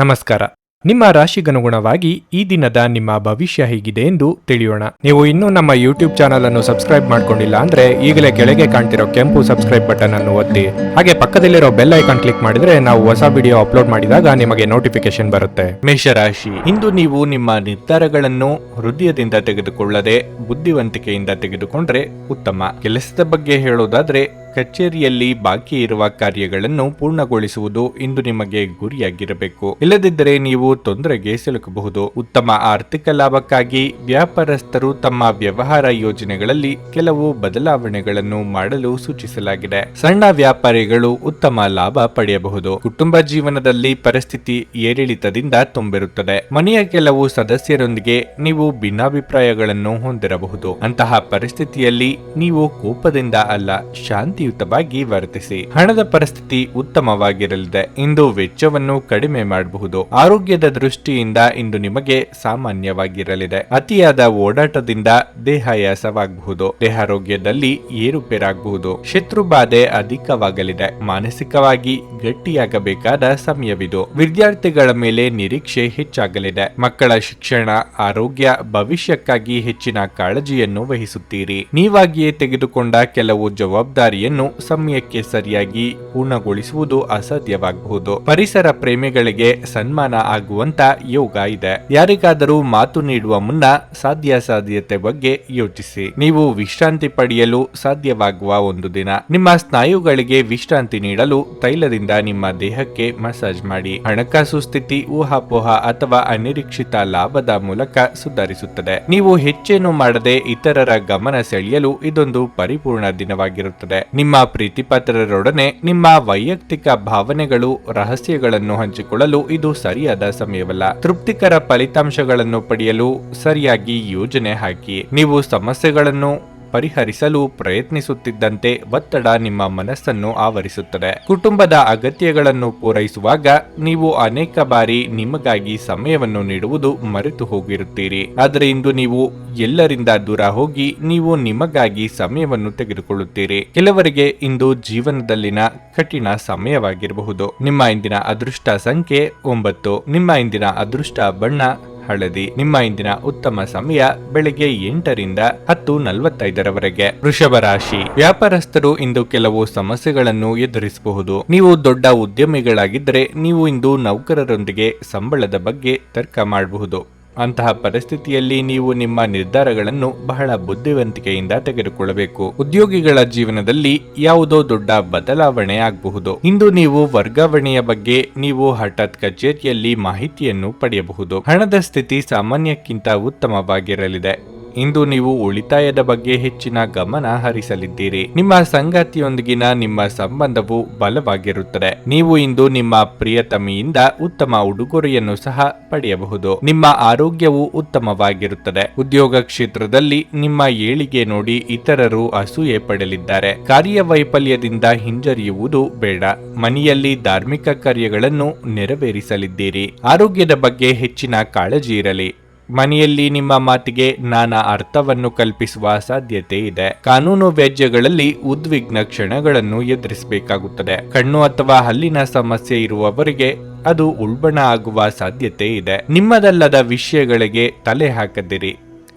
ನಮಸ್ಕಾರ. ನಿಮ್ಮ ರಾಶಿಗನುಗುಣವಾಗಿ ಈ ದಿನದ ನಿಮ್ಮ ಭವಿಷ್ಯ ಹೇಗಿದೆ ಎಂದು ತಿಳಿಯೋಣ. ನೀವು ಇನ್ನೂ ನಮ್ಮ ಯೂಟ್ಯೂಬ್ ಚಾನಲ್ ಅನ್ನು ಸಬ್ಸ್ಕ್ರೈಬ್ ಮಾಡ್ಕೊಂಡಿಲ್ಲ ಅಂದ್ರೆ ಈಗಲೇ ಕೆಳಗೆ ಕಾಣ್ತಿರೋ ಕೆಂಪು ಸಬ್ಸ್ಕ್ರೈಬ್ ಬಟನ್ ಅನ್ನು ಒತ್ತಿ, ಹಾಗೆ ಪಕ್ಕದಲ್ಲಿರೋ ಬೆಲ್ ಐಕಾನ್ ಕ್ಲಿಕ್ ಮಾಡಿದ್ರೆ ನಾವು ಹೊಸ ವಿಡಿಯೋ ಅಪ್ಲೋಡ್ ಮಾಡಿದಾಗ ನಿಮಗೆ ನೋಟಿಫಿಕೇಶನ್ ಬರುತ್ತೆ. ಮೇಷರಾಶಿ, ಇಂದು ನೀವು ನಿಮ್ಮ ನಿರ್ಧಾರಗಳನ್ನು ಹೃದಯದಿಂದ ತೆಗೆದುಕೊಳ್ಳದೆ ಬುದ್ಧಿವಂತಿಕೆಯಿಂದ ತೆಗೆದುಕೊಂಡ್ರೆ ಉತ್ತಮ. ಕೆಲಸದ ಬಗ್ಗೆ ಹೇಳೋದಾದ್ರೆ ಕಚೇರಿಯಲ್ಲಿ ಬಾಕಿ ಇರುವ ಕಾರ್ಯಗಳನ್ನು ಪೂರ್ಣಗೊಳಿಸುವುದು ಇಂದು ನಿಮಗೆ ಗುರಿಯಾಗಿರಬೇಕು. ಇಲ್ಲದಿದ್ದರೆ ನೀವು ತೊಂದರೆಗೆ ಸಿಲುಕಬಹುದು. ಉತ್ತಮ ಆರ್ಥಿಕ ಲಾಭಕ್ಕಾಗಿ ವ್ಯಾಪಾರಸ್ಥರು ತಮ್ಮ ವ್ಯವಹಾರ ಯೋಜನೆಗಳಲ್ಲಿ ಕೆಲವು ಬದಲಾವಣೆಗಳನ್ನು ಮಾಡಲು ಸೂಚಿಸಲಾಗಿದೆ. ಸಣ್ಣ ವ್ಯಾಪಾರಿಗಳು ಉತ್ತಮ ಲಾಭ ಪಡೆಯಬಹುದು. ಕುಟುಂಬ ಜೀವನದಲ್ಲಿ ಪರಿಸ್ಥಿತಿ ಏರಿಳಿತದಿಂದ ತುಂಬಿರುತ್ತದೆ. ಮನೆಯ ಕೆಲವು ಸದಸ್ಯರೊಂದಿಗೆ ನೀವು ಭಿನ್ನಾಭಿಪ್ರಾಯಗಳನ್ನು ಹೊಂದಿರಬಹುದು. ಅಂತಹ ಪರಿಸ್ಥಿತಿಯಲ್ಲಿ ನೀವು ಕೋಪದಿಂದ ಅಲ್ಲ, ಶಾಂತಿಯುತವಾಗಿ ವರ್ತಿಸಿ. ಹಣದ ಪರಿಸ್ಥಿತಿ ಉತ್ತಮವಾಗಿರಲಿದೆ. ಇಂದು ವೆಚ್ಚವನ್ನು ಕಡಿಮೆ ಮಾಡಬಹುದು. ಆರೋಗ್ಯದ ದೃಷ್ಟಿಯಿಂದ ಇಂದು ನಿಮಗೆ ಸಾಮಾನ್ಯವಾಗಿರಲಿದೆ. ಅತಿಯಾದ ಓಡಾಟದಿಂದ ದೇಹಾಯಾಸವಾಗಬಹುದು. ದೇಹಾರೋಗ್ಯದಲ್ಲಿ ಏರುಪೇರಾಗಬಹುದು. ಶತ್ರು ಬಾಧೆ ಅಧಿಕವಾಗಲಿದೆ. ಮಾನಸಿಕವಾಗಿ ಗಟ್ಟಿಯಾಗಬೇಕಾದ ಸಮಯವಿದು. ವಿದ್ಯಾರ್ಥಿಗಳ ಮೇಲೆ ನಿರೀಕ್ಷೆ ಹೆಚ್ಚಾಗಲಿದೆ. ಮಕ್ಕಳ ಶಿಕ್ಷಣ, ಆರೋಗ್ಯ, ಭವಿಷ್ಯಕ್ಕಾಗಿ ಹೆಚ್ಚಿನ ಕಾಳಜಿಯನ್ನು ವಹಿಸುತ್ತೀರಿ. ನೀವಾಗಿಯೇ ತೆಗೆದುಕೊಂಡ ಕೆಲವು ಜವಾಬ್ದಾರಿಯನ್ನು ಸಮಯಕ್ಕೆ ಸರಿಯಾಗಿ ಪೂರ್ಣಗೊಳಿಸುವುದು ಅಸಾಧ್ಯವಾಗಬಹುದು. ಪರಿಸರ ಪ್ರೇಮಿಗಳಿಗೆ ಸನ್ಮಾನ ಆಗುವಂತ ಯೋಗ ಇದೆ. ಯಾರಿಗಾದರೂ ಮಾತು ನೀಡುವ ಮುನ್ನ ಸಾಧ್ಯತೆ ಬಗ್ಗೆ ಯೋಚಿಸಿ. ನೀವು ವಿಶ್ರಾಂತಿ ಪಡೆಯಲು ಸಾಧ್ಯವಾಗುವ ಒಂದು ದಿನ. ನಿಮ್ಮ ಸ್ನಾಯುಗಳಿಗೆ ವಿಶ್ರಾಂತಿ ನೀಡಲು ತೈಲದಿಂದ ನಿಮ್ಮ ದೇಹಕ್ಕೆ ಮಸಾಜ್ ಮಾಡಿ. ಹಣಕಾಸು ಸ್ಥಿತಿ ಊಹಾಪೋಹ ಅಥವಾ ಅನಿರೀಕ್ಷಿತ ಲಾಭದ ಮೂಲಕ ಸುಧಾರಿಸುತ್ತದೆ. ನೀವು ಹೆಚ್ಚೇನು ಮಾಡದೆ ಇತರರ ಗಮನ ಸೆಳೆಯಲು ಇದೊಂದು ಪರಿಪೂರ್ಣ ದಿನವಾಗಿರುತ್ತದೆ. ನಿಮ್ಮ ಪ್ರೀತಿಪಾತ್ರರೊಡನೆ ನಿಮ್ಮ ವೈಯಕ್ತಿಕ ಭಾವನೆಗಳು, ರಹಸ್ಯಗಳನ್ನು ಹಂಚಿಕೊಳ್ಳಲು ಇದು ಸರಿಯಾದ ಸಮಯವಲ್ಲ. ತೃಪ್ತಿಕರ ಫಲಿತಾಂಶಗಳನ್ನು ಪಡೆಯಲು ಸರಿಯಾಗಿ ಯೋಜನೆ ಹಾಕಿ. ನೀವು ಸಮಸ್ಯೆಗಳನ್ನು ಪರಿಹರಿಸಲು ಪ್ರಯತ್ನಿಸುತ್ತಿದ್ದಂತೆ ಒತ್ತಡ ನಿಮ್ಮ ಮನಸ್ಸನ್ನು ಆವರಿಸುತ್ತದೆ. ಕುಟುಂಬದ ಅಗತ್ಯಗಳನ್ನು ಪೂರೈಸುವಾಗ ನೀವು ಅನೇಕ ಬಾರಿ ನಿಮಗಾಗಿ ಸಮಯವನ್ನು ನೀಡುವುದು ಮರೆತು ಹೋಗಿರುತ್ತೀರಿ. ಆದರೆ ಇಂದು ನೀವು ಎಲ್ಲರಿಂದ ದೂರ ಹೋಗಿ ನೀವು ನಿಮಗಾಗಿ ಸಮಯವನ್ನು ತೆಗೆದುಕೊಳ್ಳುತ್ತೀರಿ. ಕೆಲವರಿಗೆ ಇಂದು ಜೀವನದಲ್ಲಿನ ಕಠಿಣ ಸಮಯವಾಗಿರಬಹುದು. ನಿಮ್ಮ ಇಂದಿನ ಅದೃಷ್ಟ ಸಂಖ್ಯೆ 9. ನಿಮ್ಮ ಇಂದಿನ ಅದೃಷ್ಟ ಬಣ್ಣ ಹಳದಿ. ನಿಮ್ಮ ಇಂದಿನ ಉತ್ತಮ ಸಮಯ ಬೆಳಗ್ಗೆ 8 ರಿಂದ 10:45 ವೃಷಭ ರಾಶಿ, ವ್ಯಾಪಾರಸ್ಥರು ಇಂದು ಕೆಲವು ಸಮಸ್ಯೆಗಳನ್ನು ಎದುರಿಸಬಹುದು. ನೀವು ದೊಡ್ಡ ಉದ್ಯಮಿಗಳಾಗಿದ್ದರೆ ನೀವು ಇಂದು ನೌಕರರೊಂದಿಗೆ ಸಂಬಳದ ಬಗ್ಗೆ ತರ್ಕ ಮಾಡಬಹುದು. ಅಂತಹ ಪರಿಸ್ಥಿತಿಯಲ್ಲಿ ನೀವು ನಿಮ್ಮ ನಿರ್ಧಾರಗಳನ್ನು ಬಹಳ ಬುದ್ಧಿವಂತಿಕೆಯಿಂದ ತೆಗೆದುಕೊಳ್ಳಬೇಕು. ಉದ್ಯೋಗಿಗಳ ಜೀವನದಲ್ಲಿ ಯಾವುದೋ ದೊಡ್ಡ ಬದಲಾವಣೆ ಆಗಬಹುದು. ಇಂದು ನೀವು ವರ್ಗಾವಣೆಯ ಬಗ್ಗೆ ನೀವು ಹಠಾತ್ ಕಚೇರಿಯಲ್ಲಿ ಮಾಹಿತಿಯನ್ನು ಪಡೆಯಬಹುದು. ಹಣದ ಸ್ಥಿತಿ ಸಾಮಾನ್ಯಕ್ಕಿಂತ ಉತ್ತಮವಾಗಿರಲಿದೆ. ಇಂದು ನೀವು ಉಳಿತಾಯದ ಬಗ್ಗೆ ಹೆಚ್ಚಿನ ಗಮನ ಹರಿಸಲಿದ್ದೀರಿ. ನಿಮ್ಮ ಸಂಗಾತಿಯೊಂದಿಗಿನ ನಿಮ್ಮ ಸಂಬಂಧವು ಬಲವಾಗಿರುತ್ತದೆ. ನೀವು ಇಂದು ನಿಮ್ಮ ಪ್ರಿಯತಮಿಯಿಂದ ಉತ್ತಮ ಉಡುಗೊರೆಯನ್ನು ಸಹ ಪಡೆಯಬಹುದು. ನಿಮ್ಮ ಆರೋಗ್ಯವು ಉತ್ತಮವಾಗಿರುತ್ತದೆ. ಉದ್ಯೋಗ ಕ್ಷೇತ್ರದಲ್ಲಿ ನಿಮ್ಮ ಏಳಿಗೆ ನೋಡಿ ಇತರರು ಅಸೂಯೆ ಪಡೆಯಲಿದ್ದಾರೆ. ಕಾರ್ಯವೈಫಲ್ಯದಿಂದ ಹಿಂಜರಿಯುವುದು ಬೇಡ. ಮನೆಯಲ್ಲಿ ಧಾರ್ಮಿಕ ಕಾರ್ಯಗಳನ್ನು ನೆರವೇರಿಸಲಿದ್ದೀರಿ. ಆರೋಗ್ಯದ ಬಗ್ಗೆ ಹೆಚ್ಚಿನ ಕಾಳಜಿ ಇರಲಿ. ಮನೆಯಲ್ಲಿ ನಿಮ್ಮ ಮಾತಿಗೆ ನಾನಾ ಅರ್ಥವನ್ನು ಕಲ್ಪಿಸುವ ಸಾಧ್ಯತೆ ಇದೆ. ಕಾನೂನು ವ್ಯಾಜ್ಯಗಳಲ್ಲಿ ಉದ್ವಿಗ್ನ ಕ್ಷಣಗಳನ್ನು ಎದುರಿಸಬೇಕಾಗುತ್ತದೆ. ಕಣ್ಣು ಅಥವಾ ಹಲ್ಲಿನ ಸಮಸ್ಯೆ ಇರುವವರಿಗೆ ಅದು ಉಲ್ಬಣ ಆಗುವ ಸಾಧ್ಯತೆ ಇದೆ. ನಿಮ್ಮದಲ್ಲದ ವಿಷಯಗಳಿಗೆ ತಲೆ ಹಾಕದಿರಿ.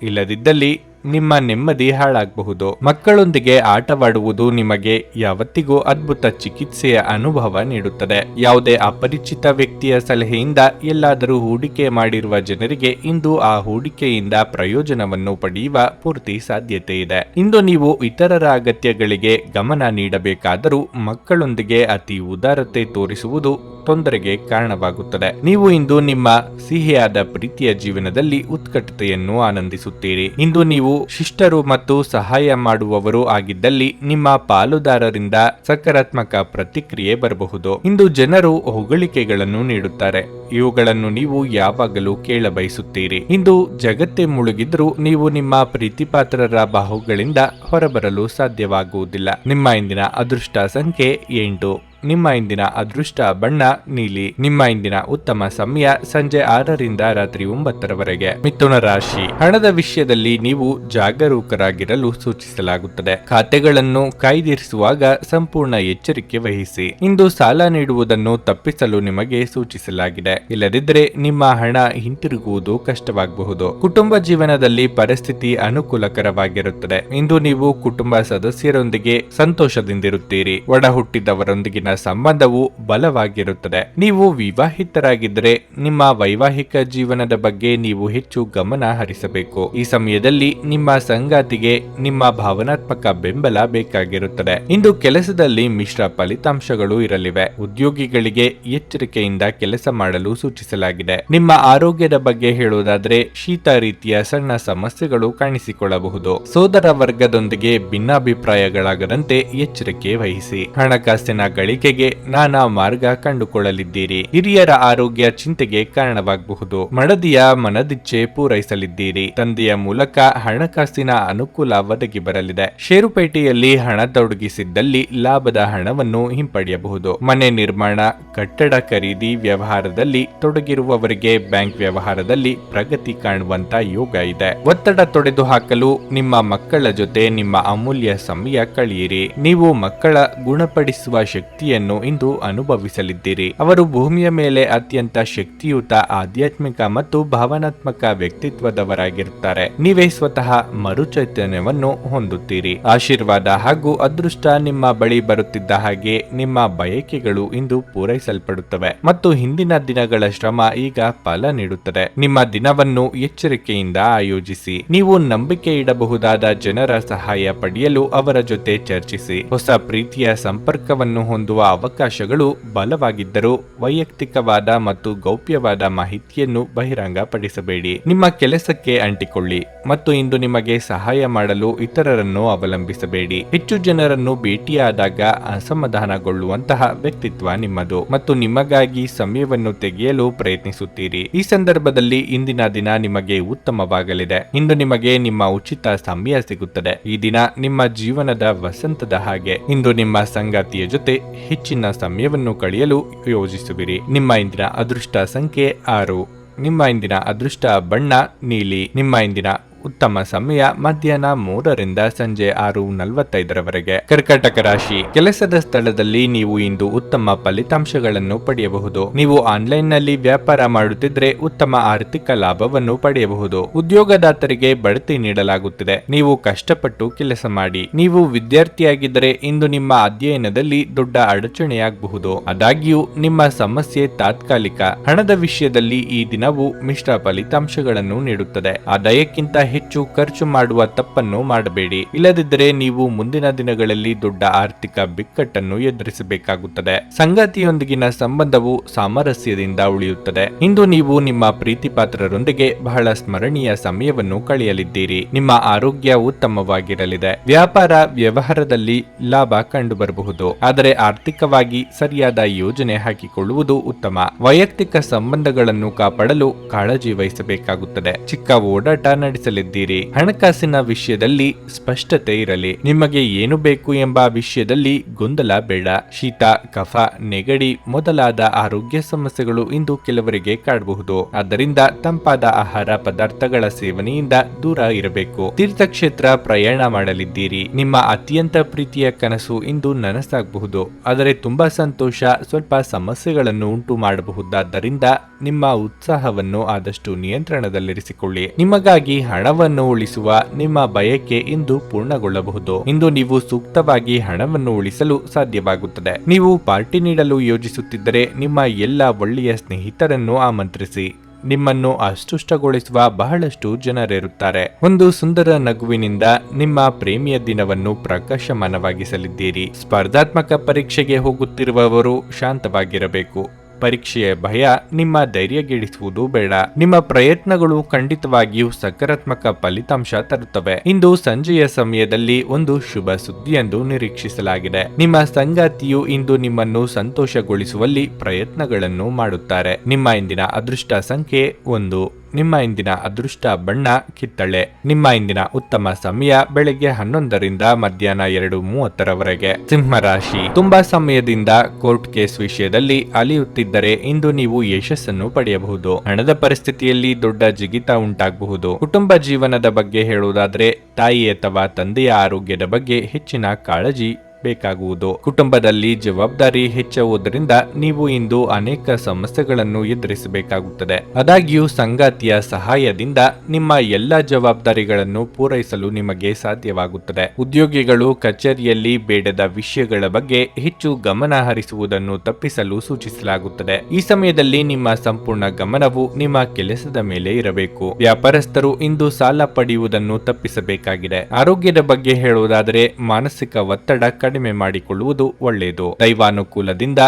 ಇಲ್ಲದಿದ್ದಲ್ಲಿ ನಿಮ್ಮ ನೆಮ್ಮದಿ ಹಾಳಾಗಬಹುದು. ಮಕ್ಕಳೊಂದಿಗೆ ಆಟವಾಡುವುದು ನಿಮಗೆ ಯಾವತ್ತಿಗೂ ಅದ್ಭುತ ಚಿಕಿತ್ಸೆಯ ಅನುಭವ ನೀಡುತ್ತದೆ. ಯಾವುದೇ ಅಪರಿಚಿತ ವ್ಯಕ್ತಿಯ ಸಲಹೆಯಿಂದ ಎಲ್ಲಾದರೂ ಹೂಡಿಕೆ ಮಾಡಿರುವ ಜನರಿಗೆ ಇಂದು ಆ ಹೂಡಿಕೆಯಿಂದ ಪ್ರಯೋಜನವನ್ನು ಪಡೆಯುವ ಪೂರ್ತಿ ಸಾಧ್ಯತೆ ಇದೆ. ಇಂದು ನೀವು ಇತರರ ಅಗತ್ಯಗಳಿಗೆ ಗಮನ ನೀಡಬೇಕಾದರೂ ಮಕ್ಕಳೊಂದಿಗೆ ಅತಿ ಉದಾರತೆ ತೋರಿಸುವುದು ತೊಂದರೆಗೆ ಕಾರಣವಾಗುತ್ತದೆ. ನೀವು ಇಂದು ನಿಮ್ಮ ಸಿಹಿಯಾದ ಪ್ರೀತಿಯ ಜೀವನದಲ್ಲಿ ಉತ್ಕಟತೆಯನ್ನು ಆನಂದಿಸುತ್ತೀರಿ. ಇಂದು ನೀವು ಶಿಷ್ಟರು ಮತ್ತು ಸಹಾಯ ಮಾಡುವವರು ಆಗಿದ್ದಲ್ಲಿ ನಿಮ್ಮ ಪಾಲುದಾರರಿಂದ ಸಕಾರಾತ್ಮಕ ಪ್ರತಿಕ್ರಿಯೆ ಬರಬಹುದು. ಇಂದು ಜನರು ಹೊಗಳಿಕೆಗಳನ್ನು ನೀಡುತ್ತಾರೆ. ಇವುಗಳನ್ನು ನೀವು ಯಾವಾಗಲೂ ಕೇಳಬಯಸುತ್ತೀರಿ. ಇಂದು ಜಗತ್ತೇ ಮುಳುಗಿದ್ರೂ ನೀವು ನಿಮ್ಮ ಪ್ರೀತಿಪಾತ್ರರ ಬಾಹುಗಳಿಂದ ಹೊರಬರಲು ಸಾಧ್ಯವಾಗುವುದಿಲ್ಲ. ನಿಮ್ಮ ಇಂದಿನ ಅದೃಷ್ಟ ಸಂಖ್ಯೆ 8. ನಿಮ್ಮ ಇಂದಿನ ಅದೃಷ್ಟ ಬಣ್ಣ ನೀಲಿ. ನಿಮ್ಮ ಇಂದಿನ ಉತ್ತಮ ಸಮಯ ಸಂಜೆ 6ರಿಂದ ರಾತ್ರಿ 9ರವರೆಗೆ. ಮಿಥುನ ರಾಶಿ, ಹಣದ ವಿಷಯದಲ್ಲಿ ನೀವು ಜಾಗರೂಕರಾಗಿರಲು ಸೂಚಿಸಲಾಗುತ್ತದೆ. ಖಾತೆಗಳನ್ನು ಕಾಯ್ದಿರಿಸುವಾಗ ಸಂಪೂರ್ಣ ಎಚ್ಚರಿಕೆ ವಹಿಸಿ. ಇಂದು ಸಾಲ ನೀಡುವುದನ್ನು ತಪ್ಪಿಸಲು ನಿಮಗೆ ಸೂಚಿಸಲಾಗಿದೆ. ಇಲ್ಲದಿದ್ದರೆ ನಿಮ್ಮ ಹಣ ಹಿಂತಿರುಗುವುದು ಕಷ್ಟವಾಗಬಹುದು. ಕುಟುಂಬ ಜೀವನದಲ್ಲಿ ಪರಿಸ್ಥಿತಿ ಅನುಕೂಲಕರವಾಗಿರುತ್ತದೆ. ಇಂದು ನೀವು ಕುಟುಂಬ ಸದಸ್ಯರೊಂದಿಗೆ ಸಂತೋಷದಿಂದಿರುತ್ತೀರಿ. ಒಡ ಹುಟ್ಟಿದವರೊಂದಿಗಿನ ಸಂಬಂಧವು ಬಲವಾಗಿರುತ್ತದೆ. ನೀವು ವಿವಾಹಿತರಾಗಿದ್ದರೆ ನಿಮ್ಮ ವೈವಾಹಿಕ ಜೀವನದ ಬಗ್ಗೆ ನೀವು ಹೆಚ್ಚು ಗಮನ ಹರಿಸಬೇಕು. ಈ ಸಮಯದಲ್ಲಿ ನಿಮ್ಮ ಸಂಗಾತಿಗೆ ನಿಮ್ಮ ಭಾವನಾತ್ಮಕ ಬೆಂಬಲ ಬೇಕಾಗಿರುತ್ತದೆ. ಇಂದು ಕೆಲಸದಲ್ಲಿ ಮಿಶ್ರ ಫಲಿತಾಂಶಗಳು ಇರಲಿವೆ. ಉದ್ಯೋಗಿಗಳಿಗೆ ಎಚ್ಚರಿಕೆಯಿಂದ ಕೆಲಸ ಮಾಡಲು ಸೂಚಿಸಲಾಗಿದೆ. ನಿಮ್ಮ ಆರೋಗ್ಯದ ಬಗ್ಗೆ ಹೇಳುವುದಾದರೆ ಶೀತ ರೀತಿಯ ಸಣ್ಣ ಸಮಸ್ಯೆಗಳು ಕಾಣಿಸಿಕೊಳ್ಳಬಹುದು. ಸೋದರ ವರ್ಗದೊಂದಿಗೆ ಭಿನ್ನಾಭಿಪ್ರಾಯಗಳಾಗದಂತೆ ಎಚ್ಚರಿಕೆ ವಹಿಸಿ. ಹಣಕಾಸಿನ ಗಳಿಕೆಗೆ ನಾನಾ ಮಾರ್ಗ ಕಂಡುಕೊಳ್ಳಲಿದ್ದೀರಿ. ಹಿರಿಯರ ಆರೋಗ್ಯ ಚಿಂತೆಗೆ ಕಾರಣವಾಗಬಹುದು. ಮಡದಿಯ ಮನದಿಚ್ಛೆ ಪೂರೈಸಲಿದ್ದೀರಿ. ತಂದೆಯ ಮೂಲಕ ಹಣಕಾಸಿನ ಅನುಕೂಲ ಒದಗಿ ಬರಲಿದೆ. ಷೇರುಪೇಟೆಯಲ್ಲಿ ಹಣ ತೊಡಗಿಸಿದ್ದಲ್ಲಿ ಲಾಭದ ಹಣವನ್ನು ಹಿಂಪಡೆಯಬಹುದು. ಮನೆ ನಿರ್ಮಾಣ, ಕಟ್ಟಡ ಖರೀದಿ ವ್ಯವಹಾರದಲ್ಲಿ ತೊಡಗಿರುವವರಿಗೆ ಬ್ಯಾಂಕ್ ವ್ಯವಹಾರದಲ್ಲಿ ಪ್ರಗತಿ ಕಾಣುವಂತ ಯೋಗ ಇದೆ. ಒತ್ತಡ ತೊಡೆದು ಹಾಕಲು ನಿಮ್ಮ ಮಕ್ಕಳ ಜೊತೆ ನಿಮ್ಮ ಅಮೂಲ್ಯ ಸಮಯ ಕಳೆಯಿರಿ. ನೀವು ಮಕ್ಕಳ ಗುಣಪಡಿಸುವ ಶಕ್ತಿಯನ್ನು ಇಂದು ಅನುಭವಿಸಲಿದ್ದೀರಿ. ಅವರು ಭೂಮಿಯ ಮೇಲೆ ಅತ್ಯಂತ ಶಕ್ತಿಯುತ ಆಧ್ಯಾತ್ಮಿಕ ಮತ್ತು ಭಾವನಾತ್ಮಕ ವ್ಯಕ್ತಿತ್ವದವರಾಗಿರುತ್ತಾರೆ. ನೀವೇ ಸ್ವತಃ ಮರುಚೈತನ್ಯವನ್ನು ಹೊಂದುತ್ತೀರಿ. ಆಶೀರ್ವಾದ ಹಾಗೂ ಅದೃಷ್ಟ ನಿಮ್ಮ ಬಳಿ ಬರುತ್ತಿದ್ದ ಹಾಗೆ ನಿಮ್ಮ ಬಯಕೆಗಳು ಇಂದು ಪೂರೈಸಲ್ಪಡುತ್ತವೆ ಮತ್ತು ಹಿಂದಿನ ದಿನಗಳ ಶ್ರಮ ಈಗ ಫಲ ನೀಡುತ್ತದೆ. ನಿಮ್ಮ ದಿನವನ್ನು ಎಚ್ಚರಿಕೆಯಿಂದ ಆಯೋಜಿಸಿ. ನೀವು ನಂಬಿಕೆ ಇಡಬಹುದಾದ ಜನರ ಸಹಾಯ ಪಡೆಯಲು ಅವರ ಜೊತೆ ಚರ್ಚಿಸಿ. ಹೊಸ ಪ್ರೀತಿಯ ಸಂಪರ್ಕವನ್ನು ಹೊಂದುವ ಅವಕಾಶಗಳು ಬಲವಾಗಿದ್ದರೂ ವೈಯಕ್ತಿಕವಾದ ಮತ್ತು ಗೌಪ್ಯವಾದ ಮಾಹಿತಿಯನ್ನು ಬಹಿರಂಗಪಡಿಸಬೇಡಿ. ನಿಮ್ಮ ಕೆಲಸಕ್ಕೆ ಅಂಟಿಕೊಳ್ಳಿ ಮತ್ತು ಇಂದು ನಿಮಗೆ ಸಹಾಯ ಮಾಡಲು ಇತರರನ್ನು ಅವಲಂಬಿಸಬೇಡಿ. ಹೆಚ್ಚು ಜನರನ್ನು ಭೇಟಿಯಾದಾಗ ಅಸಮಾಧಾನಗೊಳ್ಳುವಂತಹ ವ್ಯಕ್ತಿತ್ವ ನಿಮ್ಮದು ಮತ್ತು ನಿಮಗಾಗಿ ಸಮಯವನ್ನು ತೆಗೆಯಲು ಪ್ರಯತ್ನಿಸುತ್ತೀರಿ. ಈ ಸಂದರ್ಭದಲ್ಲಿ ಇಂದಿನ ದಿನ ನಿಮಗೆ ಉತ್ತಮವಾಗಲಿದೆ. ಇಂದು ನಿಮಗೆ ನಿಮ್ಮ ಉಚಿತ ಸಮಯ ಸಿಗುತ್ತದೆ. ಈ ದಿನ ನಿಮ್ಮ ಜೀವನದ ವಸಂತದ ಹಾಗೆ. ಇಂದು ನಿಮ್ಮ ಸಂಗಾತಿಯ ಜೊತೆ ಹೆಚ್ಚಿನ ಸಮಯವನ್ನು ಕಳೆಯಲು ಯೋಜಿಸುವಿರಿ. ನಿಮ್ಮ ಇಂದಿನ ಅದೃಷ್ಟ ಸಂಖ್ಯೆ 6. ನಿಮ್ಮ ಇಂದಿನ ಅದೃಷ್ಟ ಬಣ್ಣ ನೀಲಿ. ನಿಮ್ಮ ಇಂದಿನ ಉತ್ತಮ ಸಮಯ ಮಧ್ಯಾಹ್ನ 3ರಿಂದ ಸಂಜೆ 6:45ರವರೆಗೆ. ಕರ್ಕಾಟಕ ರಾಶಿ, ಕೆಲಸದ ಸ್ಥಳದಲ್ಲಿ ನೀವು ಇಂದು ಉತ್ತಮ ಫಲಿತಾಂಶಗಳನ್ನು ಪಡೆಯಬಹುದು. ನೀವು ಆನ್ಲೈನ್ ನಲ್ಲಿ ವ್ಯಾಪಾರ ಮಾಡುತ್ತಿದ್ರೆ ಉತ್ತಮ ಆರ್ಥಿಕ ಲಾಭವನ್ನು ಪಡೆಯಬಹುದು. ಉದ್ಯೋಗದಾತರಿಗೆ ಬಡ್ತಿ ನೀಡಲಾಗುತ್ತಿದೆ. ನೀವು ಕಷ್ಟಪಟ್ಟು ಕೆಲಸ ಮಾಡಿ. ನೀವು ವಿದ್ಯಾರ್ಥಿಯಾಗಿದ್ದರೆ ಇಂದು ನಿಮ್ಮ ಅಧ್ಯಯನದಲ್ಲಿ ದೊಡ್ಡ ಅಡಚಣೆಯಾಗಬಹುದು. ಆದಾಗ್ಯೂ ನಿಮ್ಮ ಸಮಸ್ಯೆ ತಾತ್ಕಾಲಿಕ. ಹಣದ ವಿಷಯದಲ್ಲಿ ಈ ದಿನವು ಮಿಶ್ರ ಫಲಿತಾಂಶಗಳನ್ನು ನೀಡುತ್ತದೆ. ಆದಾಯಕ್ಕಿಂತ ಹೆಚ್ಚು ಖರ್ಚು ಮಾಡುವ ತಪ್ಪನ್ನು ಮಾಡಬೇಡಿ. ಇಲ್ಲದಿದ್ದರೆ ನೀವು ಮುಂದಿನ ದಿನಗಳಲ್ಲಿ ದೊಡ್ಡ ಆರ್ಥಿಕ ಬಿಕ್ಕಟ್ಟನ್ನು ಎದುರಿಸಬೇಕಾಗುತ್ತದೆ. ಸಂಗಾತಿಯೊಂದಿಗಿನ ಸಂಬಂಧವು ಸಾಮರಸ್ಯದಿಂದ ಉಳಿಯುತ್ತದೆ. ಇಂದು ನೀವು ನಿಮ್ಮ ಪ್ರೀತಿಪಾತ್ರರೊಂದಿಗೆ ಬಹಳ ಸ್ಮರಣೀಯ ಸಮಯವನ್ನು ಕಳೆಯಲಿದ್ದೀರಿ. ನಿಮ್ಮ ಆರೋಗ್ಯ ಉತ್ತಮವಾಗಿರಲಿದೆ. ವ್ಯಾಪಾರ ವ್ಯವಹಾರದಲ್ಲಿ ಲಾಭ ಕಂಡುಬರಬಹುದು. ಆದರೆ ಆರ್ಥಿಕವಾಗಿ ಸರಿಯಾದ ಯೋಜನೆ ಹಾಕಿಕೊಳ್ಳುವುದು ಉತ್ತಮ. ವೈಯಕ್ತಿಕ ಸಂಬಂಧಗಳನ್ನು ಕಾಪಾಡಲು ಕಾಳಜಿ ವಹಿಸಬೇಕಾಗುತ್ತದೆ. ಚಿಕ್ಕ ಓಡಾಟ ನಡೆಸಲಿ. ಹಣಕಾಸಿನ ವಿಷಯದಲ್ಲಿ ಸ್ಪಷ್ಟತೆ ಇರಲಿ. ನಿಮಗೆ ಏನು ಬೇಕು ಎಂಬ ವಿಷಯದಲ್ಲಿ ಗೊಂದಲ ಬೇಡ. ಶೀತ, ಕಫ, ನೆಗಡಿ ಮೊದಲಾದ ಆರೋಗ್ಯ ಸಮಸ್ಯೆಗಳು ಇಂದು ಕೆಲವರಿಗೆ ಕಾಡಬಹುದು. ಆದ್ದರಿಂದ ತಂಪಾದ ಆಹಾರ ಪದಾರ್ಥಗಳ ಸೇವನೆಯಿಂದ ದೂರ ಇರಬೇಕು. ತೀರ್ಥಕ್ಷೇತ್ರ ಪ್ರಯಾಣ ಮಾಡಲಿದ್ದೀರಿ. ನಿಮ್ಮ ಅತ್ಯಂತ ಪ್ರೀತಿಯ ಕನಸು ಇಂದು ನನಸಾಗಬಹುದು. ಆದರೆ ತುಂಬಾ ಸಂತೋಷ ಸ್ವಲ್ಪ ಸಮಸ್ಯೆಗಳನ್ನು ಉಂಟು ಮಾಡಬಹುದಾದ್ದರಿಂದ ನಿಮ್ಮ ಉತ್ಸಾಹವನ್ನು ಆದಷ್ಟು ನಿಯಂತ್ರಣದಲ್ಲಿರಿಸಿಕೊಳ್ಳಿ. ನಿಮಗಾಗಿ ಹಣವನ್ನು ಉಳಿಸುವ ನಿಮ್ಮ ಬಯಕೆ ಇಂದು ಪೂರ್ಣಗೊಳ್ಳಬಹುದು. ಇಂದು ನೀವು ಸೂಕ್ತವಾಗಿ ಹಣವನ್ನು ಉಳಿಸಲು ಸಾಧ್ಯವಾಗುತ್ತದೆ. ನೀವು ಪಾರ್ಟಿ ನೀಡಲು ಯೋಜಿಸುತ್ತಿದ್ದರೆ ನಿಮ್ಮ ಎಲ್ಲ ಒಳ್ಳೆಯ ಸ್ನೇಹಿತರನ್ನು ಆಮಂತ್ರಿಸಿ. ನಿಮ್ಮನ್ನು ಅಸ್ಪಷ್ಟಗೊಳಿಸುವ ಬಹಳಷ್ಟು ಜನರಿರುತ್ತಾರೆ. ಒಂದು ಸುಂದರ ನಗುವಿನಿಂದ ನಿಮ್ಮ ಪ್ರೇಮಿಯ ದಿನವನ್ನು ಪ್ರಕಾಶಮಾನವಾಗಿಸಲಿದ್ದೀರಿ. ಸ್ಪರ್ಧಾತ್ಮಕ ಪರೀಕ್ಷೆಗೆ ಹೋಗುತ್ತಿರುವವರು ಶಾಂತವಾಗಿರಬೇಕು. ಪರೀಕ್ಷೆಯ ಭಯ ನಿಮ್ಮ ಧೈರ್ಯಗೆಡಿಸುವುದು ಬೇಡ. ನಿಮ್ಮ ಪ್ರಯತ್ನಗಳು ಖಂಡಿತವಾಗಿಯೂ ಸಕಾರಾತ್ಮಕ ಫಲಿತಾಂಶ ತರುತ್ತವೆ. ಇಂದು ಸಂಜೆಯ ಸಮಯದಲ್ಲಿ ಒಂದು ಶುಭ ಸುದ್ದಿಯೆಂದು ನಿರೀಕ್ಷಿಸಲಾಗಿದೆ. ನಿಮ್ಮ ಸಂಗಾತಿಯು ಇಂದು ನಿಮ್ಮನ್ನು ಸಂತೋಷಗೊಳಿಸುವಲ್ಲಿ ಪ್ರಯತ್ನಗಳನ್ನು ಮಾಡುತ್ತಾರೆ. ನಿಮ್ಮ ಇಂದಿನ ಅದೃಷ್ಟ ಸಂಖ್ಯೆ 1. ನಿಮ್ಮ ಇಂದಿನ ಅದೃಷ್ಟ ಬಣ್ಣ ಕಿತ್ತಳೆ. ನಿಮ್ಮ ಇಂದಿನ ಉತ್ತಮ ಸಮಯ ಬೆಳಗ್ಗೆ 11ರಿಂದ ಮಧ್ಯಾಹ್ನ 2:30ರವರೆಗೆ. ಸಿಂಹ ರಾಶಿ, ತುಂಬಾ ಸಮಯದಿಂದ ಕೋರ್ಟ್ ಕೇಸ್ ವಿಷಯದಲ್ಲಿ ಅಲಿಯುತ್ತಿದ್ದರೆ ಇಂದು ನೀವು ಯಶಸ್ಸನ್ನು ಪಡೆಯಬಹುದು. ಹಣದ ಪರಿಸ್ಥಿತಿಯಲ್ಲಿ ದೊಡ್ಡ ಜಿಗಿತ ಉಂಟಾಗಬಹುದು. ಕುಟುಂಬ ಜೀವನದ ಬಗ್ಗೆ ಹೇಳುವುದಾದ್ರೆ ತಾಯಿ ಅಥವಾ ತಂದೆಯ ಆರೋಗ್ಯದ ಬಗ್ಗೆ ಹೆಚ್ಚಿನ ಕಾಳಜಿ ಬೇಕಾಗುವುದು. ಕುಟುಂಬದಲ್ಲಿ ಜವಾಬ್ದಾರಿ ಹೆಚ್ಚುವುದರಿಂದ ನೀವು ಇಂದು ಅನೇಕ ಸಮಸ್ಯೆಗಳನ್ನು ಎದುರಿಸಬೇಕಾಗುತ್ತದೆ. ಆದಾಗ್ಯೂ ಸಂಗಾತಿಯ ಸಹಾಯದಿಂದ ನಿಮ್ಮ ಎಲ್ಲ ಜವಾಬ್ದಾರಿಗಳನ್ನು ಪೂರೈಸಲು ನಿಮಗೆ ಸಾಧ್ಯವಾಗುತ್ತದೆ. ಉದ್ಯೋಗಿಗಳು ಕಚೇರಿಯಲ್ಲಿ ಬೇಡದ ವಿಷಯಗಳ ಬಗ್ಗೆ ಹೆಚ್ಚು ಗಮನ ಹರಿಸುವುದನ್ನು ತಪ್ಪಿಸಲು ಸೂಚಿಸಲಾಗುತ್ತದೆ. ಈ ಸಮಯದಲ್ಲಿ ನಿಮ್ಮ ಸಂಪೂರ್ಣ ಗಮನವು ನಿಮ್ಮ ಕೆಲಸದ ಮೇಲೆ ಇರಬೇಕು. ವ್ಯಾಪಾರಸ್ಥರು ಇಂದು ಸಾಲ ಪಡೆಯುವುದನ್ನು ತಪ್ಪಿಸಬೇಕಾಗಿದೆ. ಆರೋಗ್ಯದ ಬಗ್ಗೆ ಹೇಳುವುದಾದರೆ ಮಾನಸಿಕ ಒತ್ತಡ ಕಡಿಮೆ ಮಾಡಿಕೊಳ್ಳುವುದು ಒಳ್ಳೆಯದು. ದೈವಾನುಕೂಲದಿಂದ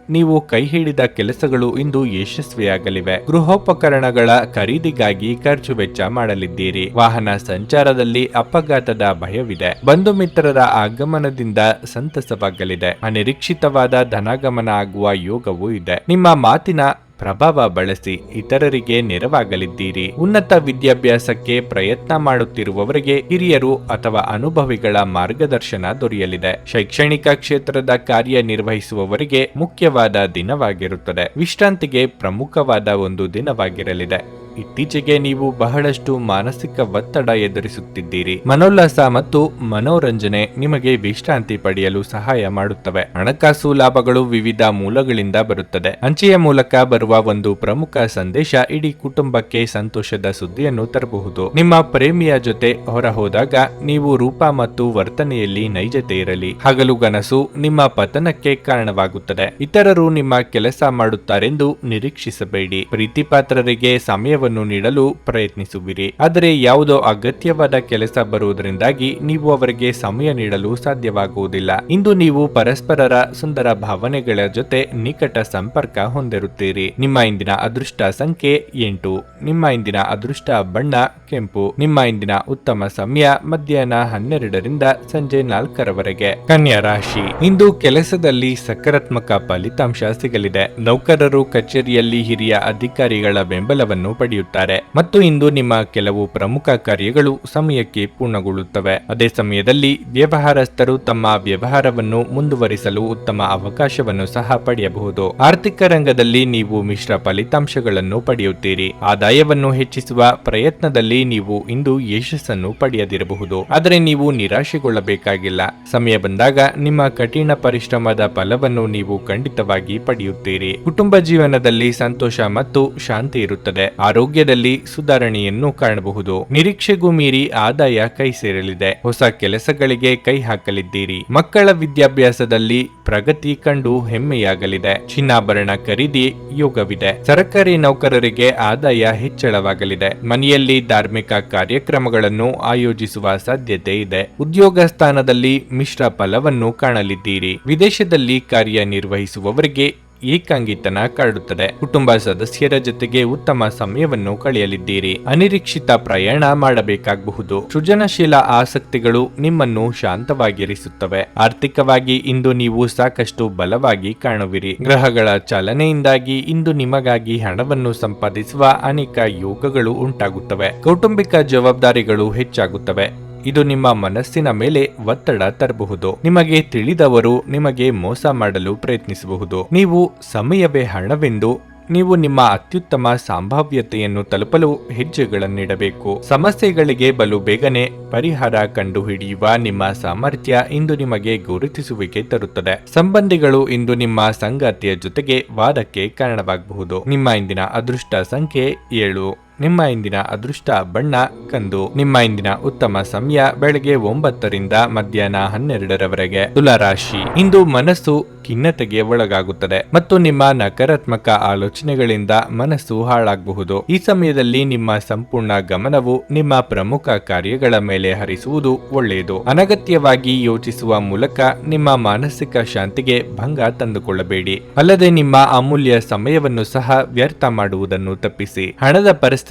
ನೀವು ಕೈ ಹಿಡಿದ ಕೆಲಸಗಳು ಇಂದು ಯಶಸ್ವಿಯಾಗಲಿವೆ. ಗೃಹೋಪಕರಣಗಳ ಖರೀದಿಗಾಗಿ ಖರ್ಚು ವೆಚ್ಚ ಮಾಡಲಿದ್ದೀರಿ. ವಾಹನ ಸಂಚಾರದಲ್ಲಿ ಅಪಘಾತದ ಭಯವಿದೆ. ಬಂಧು ಮಿತ್ರರ ಆಗಮನದಿಂದ ಸಂತಸವಾಗಲಿದೆ. ಅನಿರೀಕ್ಷಿತವಾದ ಧನಾಗಮನ ಆಗುವ ಯೋಗವೂ ಇದೆ. ನಿಮ್ಮ ಮಾತಿನ ಪ್ರಭಾವ ಬಳಸಿ ಇತರರಿಗೆ ನೆರವಾಗಲಿದ್ದೀರಿ. ಉನ್ನತ ವಿದ್ಯಾಭ್ಯಾಸಕ್ಕೆ ಪ್ರಯತ್ನ ಮಾಡುತ್ತಿರುವವರಿಗೆ ಹಿರಿಯರು ಅಥವಾ ಅನುಭವಿಗಳ ಮಾರ್ಗದರ್ಶನ ದೊರೆಯಲಿದೆ. ಶೈಕ್ಷಣಿಕ ಕ್ಷೇತ್ರದ ಕಾರ್ಯನಿರ್ವಹಿಸುವವರಿಗೆ ಮುಖ್ಯವಾದ ದಿನವಾಗಿರುತ್ತದೆ. ವಿಶ್ರಾಂತಿಗೆ ಪ್ರಮುಖವಾದ ಒಂದು ದಿನವಾಗಿರಲಿದೆ. ಇತ್ತೀಚೆಗೆ ನೀವು ಬಹಳಷ್ಟು ಮಾನಸಿಕ ಒತ್ತಡ ಎದುರಿಸುತ್ತಿದ್ದೀರಿ. ಮನೋಲ್ಲಾಸ ಮತ್ತು ಮನೋರಂಜನೆ ನಿಮಗೆ ವಿಶ್ರಾಂತಿ ಪಡೆಯಲು ಸಹಾಯ ಮಾಡುತ್ತವೆ. ಹಣಕಾಸು ಲಾಭಗಳು ವಿವಿಧ ಮೂಲಗಳಿಂದ ಬರುತ್ತದೆ. ಅಂಚೆಯ ಮೂಲಕ ಬರುವ ಒಂದು ಪ್ರಮುಖ ಸಂದೇಶ ಇಡೀ ಕುಟುಂಬಕ್ಕೆ ಸಂತೋಷದ ಸುದ್ದಿಯನ್ನು ತರಬಹುದು. ನಿಮ್ಮ ಪ್ರೇಮಿಯ ಜೊತೆ ಹೊರ ಹೋದಾಗ ನೀವು ರೂಪ ಮತ್ತು ವರ್ತನೆಯಲ್ಲಿ ನೈಜತೆ ಇರಲಿ. ಹಗಲುಗನಸು ನಿಮ್ಮ ಪತನಕ್ಕೆ ಕಾರಣವಾಗುತ್ತದೆ. ಇತರರು ನಿಮ್ಮ ಕೆಲಸ ಮಾಡುತ್ತಾರೆಂದು ನಿರೀಕ್ಷಿಸಬೇಡಿ. ಪ್ರೀತಿಪಾತ್ರರಿಗೆ ಸಮಯವನ್ನು ನೀಡಲು ಪ್ರಯತ್ನಿಸುವಿರಿ. ಆದರೆ ಯಾವುದೋ ಅಗತ್ಯವಾದ ಕೆಲಸ ಬರುವುದರಿಂದಾಗಿ ನೀವು ಅವರಿಗೆ ಸಮಯ ನೀಡಲು ಸಾಧ್ಯವಾಗುವುದಿಲ್ಲ. ಇಂದು ನೀವು ಪರಸ್ಪರರ ಸುಂದರ ಭಾವನೆಗಳ ಜೊತೆ ನಿಕಟ ಸಂಪರ್ಕ ಹೊಂದಿರುತ್ತೀರಿ. ನಿಮ್ಮ ಇಂದಿನ ಅದೃಷ್ಟ ಸಂಖ್ಯೆ 8. ನಿಮ್ಮ ಇಂದಿನ ಅದೃಷ್ಟ ಬಣ್ಣ ಕೆಂಪು. ನಿಮ್ಮ ಇಂದಿನ ಉತ್ತಮ ಸಮಯ ಮಧ್ಯಾಹ್ನ 12ರಿಂದ ಸಂಜೆ 4ರವರೆಗೆ. ಕನ್ಯಾ ರಾಶಿ, ಇಂದು ಕೆಲಸದಲ್ಲಿ ಸಕಾರಾತ್ಮಕ ಫಲಿತಾಂಶ ಸಿಗಲಿದೆ. ನೌಕರರು ಕಚೇರಿಯಲ್ಲಿ ಹಿರಿಯ ಅಧಿಕಾರಿಗಳ ಬೆಂಬಲವನ್ನು ಪಡೆಯುತ್ತಾರೆ ಮತ್ತು ಇಂದು ನಿಮ್ಮ ಕೆಲವು ಪ್ರಮುಖ ಕಾರ್ಯಗಳು ಸಮಯಕ್ಕೆ ಪೂರ್ಣಗೊಳ್ಳುತ್ತವೆ. ಅದೇ ಸಮಯದಲ್ಲಿ ವ್ಯವಹಾರಸ್ಥರು ತಮ್ಮ ವ್ಯವಹಾರವನ್ನು ಮುಂದುವರಿಸಲು ಉತ್ತಮ ಅವಕಾಶವನ್ನು ಸಹ ಪಡೆಯಬಹುದು. ಆರ್ಥಿಕ ರಂಗದಲ್ಲಿ ನೀವು ಮಿಶ್ರ ಫಲಿತಾಂಶಗಳನ್ನು ಪಡೆಯುತ್ತೀರಿ. ಆದಾಯವನ್ನು ಹೆಚ್ಚಿಸುವ ಪ್ರಯತ್ನದಲ್ಲಿ ನೀವು ಇಂದು ಯಶಸ್ಸನ್ನು ಪಡೆಯದಿರಬಹುದು. ಆದರೆ ನೀವು ನಿರಾಶೆಗೊಳ್ಳಬೇಕಾಗಿಲ್ಲ. ಸಮಯ ಬಂದಾಗ ನಿಮ್ಮ ಕಠಿಣ ಪರಿಶ್ರಮದ ಫಲವನ್ನು ನೀವು ಖಂಡಿತವಾಗಿ ಪಡೆಯುತ್ತೀರಿ. ಕುಟುಂಬ ಜೀವನದಲ್ಲಿ ಸಂತೋಷ ಮತ್ತು ಶಾಂತಿ ಇರುತ್ತದೆ. ಆರೋಗ್ಯದಲ್ಲಿ ಸುಧಾರಣೆಯನ್ನು ಕಾಣಬಹುದು. ನಿರೀಕ್ಷೆಗೂ ಮೀರಿ ಆದಾಯ ಕೈ ಸೇರಲಿದೆ. ಹೊಸ ಕೆಲಸಗಳಿಗೆ ಕೈ ಹಾಕಲಿದ್ದೀರಿ. ಮಕ್ಕಳ ವಿದ್ಯಾಭ್ಯಾಸದಲ್ಲಿ ಪ್ರಗತಿ ಕಂಡು ಹೆಮ್ಮೆಯಾಗಲಿದೆ. ಚಿನ್ನಾಭರಣ ಖರೀದಿ ಯೋಗವಿದೆ. ಸರ್ಕಾರಿ ನೌಕರರಿಗೆ ಆದಾಯ ಹೆಚ್ಚಳವಾಗಲಿದೆ. ಮನೆಯಲ್ಲಿ ಧಾರ್ಮಿಕ ಕಾರ್ಯಕ್ರಮಗಳನ್ನು ಆಯೋಜಿಸುವ ಸಾಧ್ಯತೆ ಇದೆ. ಉದ್ಯೋಗ ಸ್ಥಾನದಲ್ಲಿ ಮಿಶ್ರ ಫಲವನ್ನು ಕಾಣಲಿದ್ದೀರಿ. ವಿದೇಶದಲ್ಲಿ ಕಾರ್ಯನಿರ್ವಹಿಸುವವರಿಗೆ ಏಕಾಂಗಿತನ ಕಾಡುತ್ತದೆ. ಕುಟುಂಬ ಸದಸ್ಯರ ಜೊತೆಗೆ ಉತ್ತಮ ಸಮಯವನ್ನು ಕಳೆಯಲಿದ್ದೀರಿ. ಅನಿರೀಕ್ಷಿತ ಪ್ರಯಾಣ ಮಾಡಬೇಕಾಗಬಹುದು. ಸೃಜನಶೀಲ ಆಸಕ್ತಿಗಳು ನಿಮ್ಮನ್ನು ಶಾಂತವಾಗಿರಿಸುತ್ತವೆ. ಆರ್ಥಿಕವಾಗಿ ಇಂದು ನೀವು ಸಾಕಷ್ಟು ಬಲವಾಗಿ ಕಾಣುವಿರಿ. ಗ್ರಹಗಳ ಚಲನೆಯಿಂದಾಗಿ ಇಂದು ನಿಮಗಾಗಿ ಹಣವನ್ನು ಸಂಪಾದಿಸುವ ಅನೇಕ ಯೋಗಗಳು ಉಂಟಾಗುತ್ತವೆ. ಕೌಟುಂಬಿಕ ಜವಾಬ್ದಾರಿಗಳು ಹೆಚ್ಚಾಗುತ್ತವೆ. ಇದು ನಿಮ್ಮ ಮನಸ್ಸಿನ ಮೇಲೆ ಒತ್ತಡ ತರಬಹುದು. ನಿಮಗೆ ತಿಳಿದವರು ನಿಮಗೆ ಮೋಸ ಮಾಡಲು ಪ್ರಯತ್ನಿಸಬಹುದು. ನೀವು ಸಮಯವೇ ಹಣವೆಂದು ನೀವು ನಿಮ್ಮ ಅತ್ಯುತ್ತಮ ಸಂಭಾವ್ಯತೆಯನ್ನು ತಲುಪಲು ಹೆಜ್ಜೆಗಳನ್ನಿಡಬೇಕು. ಸಮಸ್ಯೆಗಳಿಗೆ ಬಲು ಬೇಗನೆ ಪರಿಹಾರ ಕಂಡುಹಿಡಿಯುವ ನಿಮ್ಮ ಸಾಮರ್ಥ್ಯ ಇಂದು ನಿಮಗೆ ಗುರುತಿಸುವಿಕೆ ತರುತ್ತದೆ. ಸಂಬಂಧಿಗಳು ಇಂದು ನಿಮ್ಮ ಸಂಗಾತಿಯ ಜೊತೆಗೆ ವಾದಕ್ಕೆ ಕಾರಣವಾಗಬಹುದು. ನಿಮ್ಮ ಇಂದಿನ ಅದೃಷ್ಟ ಸಂಖ್ಯೆ 7. ನಿಮ್ಮ ಇಂದಿನ ಅದೃಷ್ಟ ಬಣ್ಣ ಕಂದು. ನಿಮ್ಮ ಇಂದಿನ ಉತ್ತಮ ಸಮಯ ಬೆಳಗ್ಗೆ 9ರಿಂದ ಮಧ್ಯಾಹ್ನ 12ರವರೆಗೆ. ತುಲಾರಾಶಿ, ಇಂದು ಮನಸ್ಸು ಖಿನ್ನತೆಗೆ ಒಳಗಾಗುತ್ತದೆ ಮತ್ತು ನಿಮ್ಮ ನಕಾರಾತ್ಮಕ ಆಲೋಚನೆಗಳಿಂದ ಮನಸ್ಸು ಹಾಳಾಗಬಹುದು. ಈ ಸಮಯದಲ್ಲಿ ನಿಮ್ಮ ಸಂಪೂರ್ಣ ಗಮನವು ನಿಮ್ಮ ಪ್ರಮುಖ ಕಾರ್ಯಗಳ ಮೇಲೆ ಹರಿಸುವುದು ಒಳ್ಳೆಯದು. ಅನಗತ್ಯವಾಗಿ ಯೋಚಿಸುವ ಮೂಲಕ ನಿಮ್ಮ ಮಾನಸಿಕ ಶಾಂತಿಗೆ ಭಂಗ ತಂದುಕೊಳ್ಳಬೇಡಿ. ಅಲ್ಲದೆ ನಿಮ್ಮ ಅಮೂಲ್ಯ ಸಮಯವನ್ನು ಸಹ ವ್ಯರ್ಥ ಮಾಡುವುದನ್ನು ತಪ್ಪಿಸಿ. ಹಣದ ಪರಿಸ್ಥಿತಿ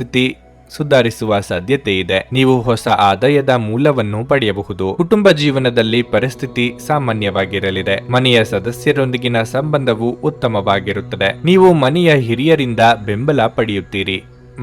ಸುಧಾರಿಸುವ ಸಾಧ್ಯತೆ ಇದೆ. ನೀವು ಹೊಸ ಆದಾಯದ ಮೂಲವನ್ನು ಪಡೆಯಬಹುದು. ಕುಟುಂಬ ಜೀವನದಲ್ಲಿ ಪರಿಸ್ಥಿತಿ ಸಾಮಾನ್ಯವಾಗಿರಲಿದೆ. ಮನೆಯ ಸದಸ್ಯರೊಂದಿಗಿನ ಸಂಬಂಧವು ಉತ್ತಮವಾಗಿರುತ್ತದೆ. ನೀವು ಮನೆಯ ಹಿರಿಯರಿಂದ ಬೆಂಬಲ ಪಡೆಯುತ್ತೀರಿ.